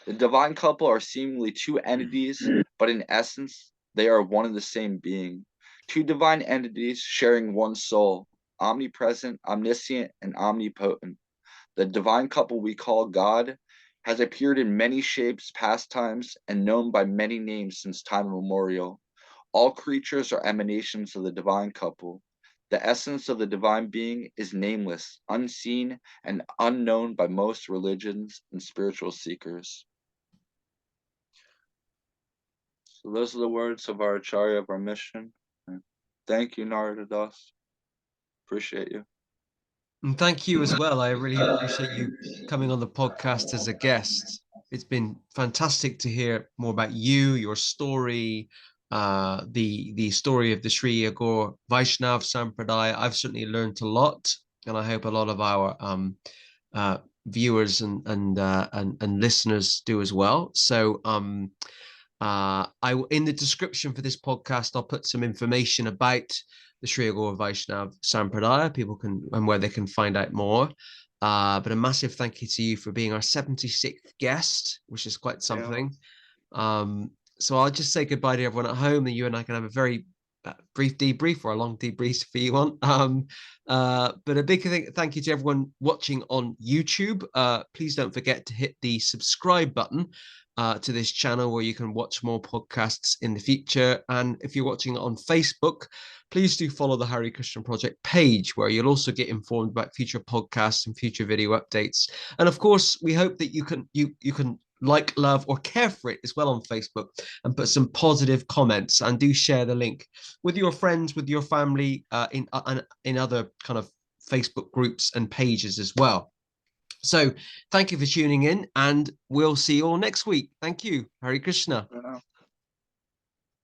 The divine couple are seemingly two entities, but in essence, they are one and the same being. Two divine entities sharing one soul, omnipresent, omniscient, and omnipotent. The divine couple we call God has appeared in many shapes, pastimes, and known by many names since time immemorial. All creatures are emanations of the divine couple. The essence of the divine being is nameless, unseen, and unknown by most religions and spiritual seekers. So those are the words of our Acharya of our mission. And thank you, Narada Das. Appreciate you. And thank you as well. I really appreciate you coming on the podcast as a guest. It's been fantastic to hear more about you, your story, the story of the Sri Aghor Vaishnava Sampradaya. I've certainly learned a lot, and I hope a lot of our viewers and listeners do as well. So in the description for this podcast, I'll put some information about the Sri Aghor Vaishnava Sampradaya. People can, and where they can find out more. But a massive thank you to you for being our 76th guest, which is quite something. Yeah. So I'll just say goodbye to everyone at home, and you and I can have a very brief debrief, or a long debrief if you want. But a big thank you to everyone watching on YouTube. Please don't forget to hit the subscribe button to this channel, where you can watch more podcasts in the future. And if you're watching on Facebook, please do follow the Hare Krishna Project page, where you'll also get informed about future podcasts and future video updates. And of course, we hope that you can like, love, or care for it as well on Facebook, and put some positive comments, and do share the link with your friends, with your family, in other kind of Facebook groups and pages as well. So thank you for tuning in, and we'll see you all next week. Thank you. Hare Krishna.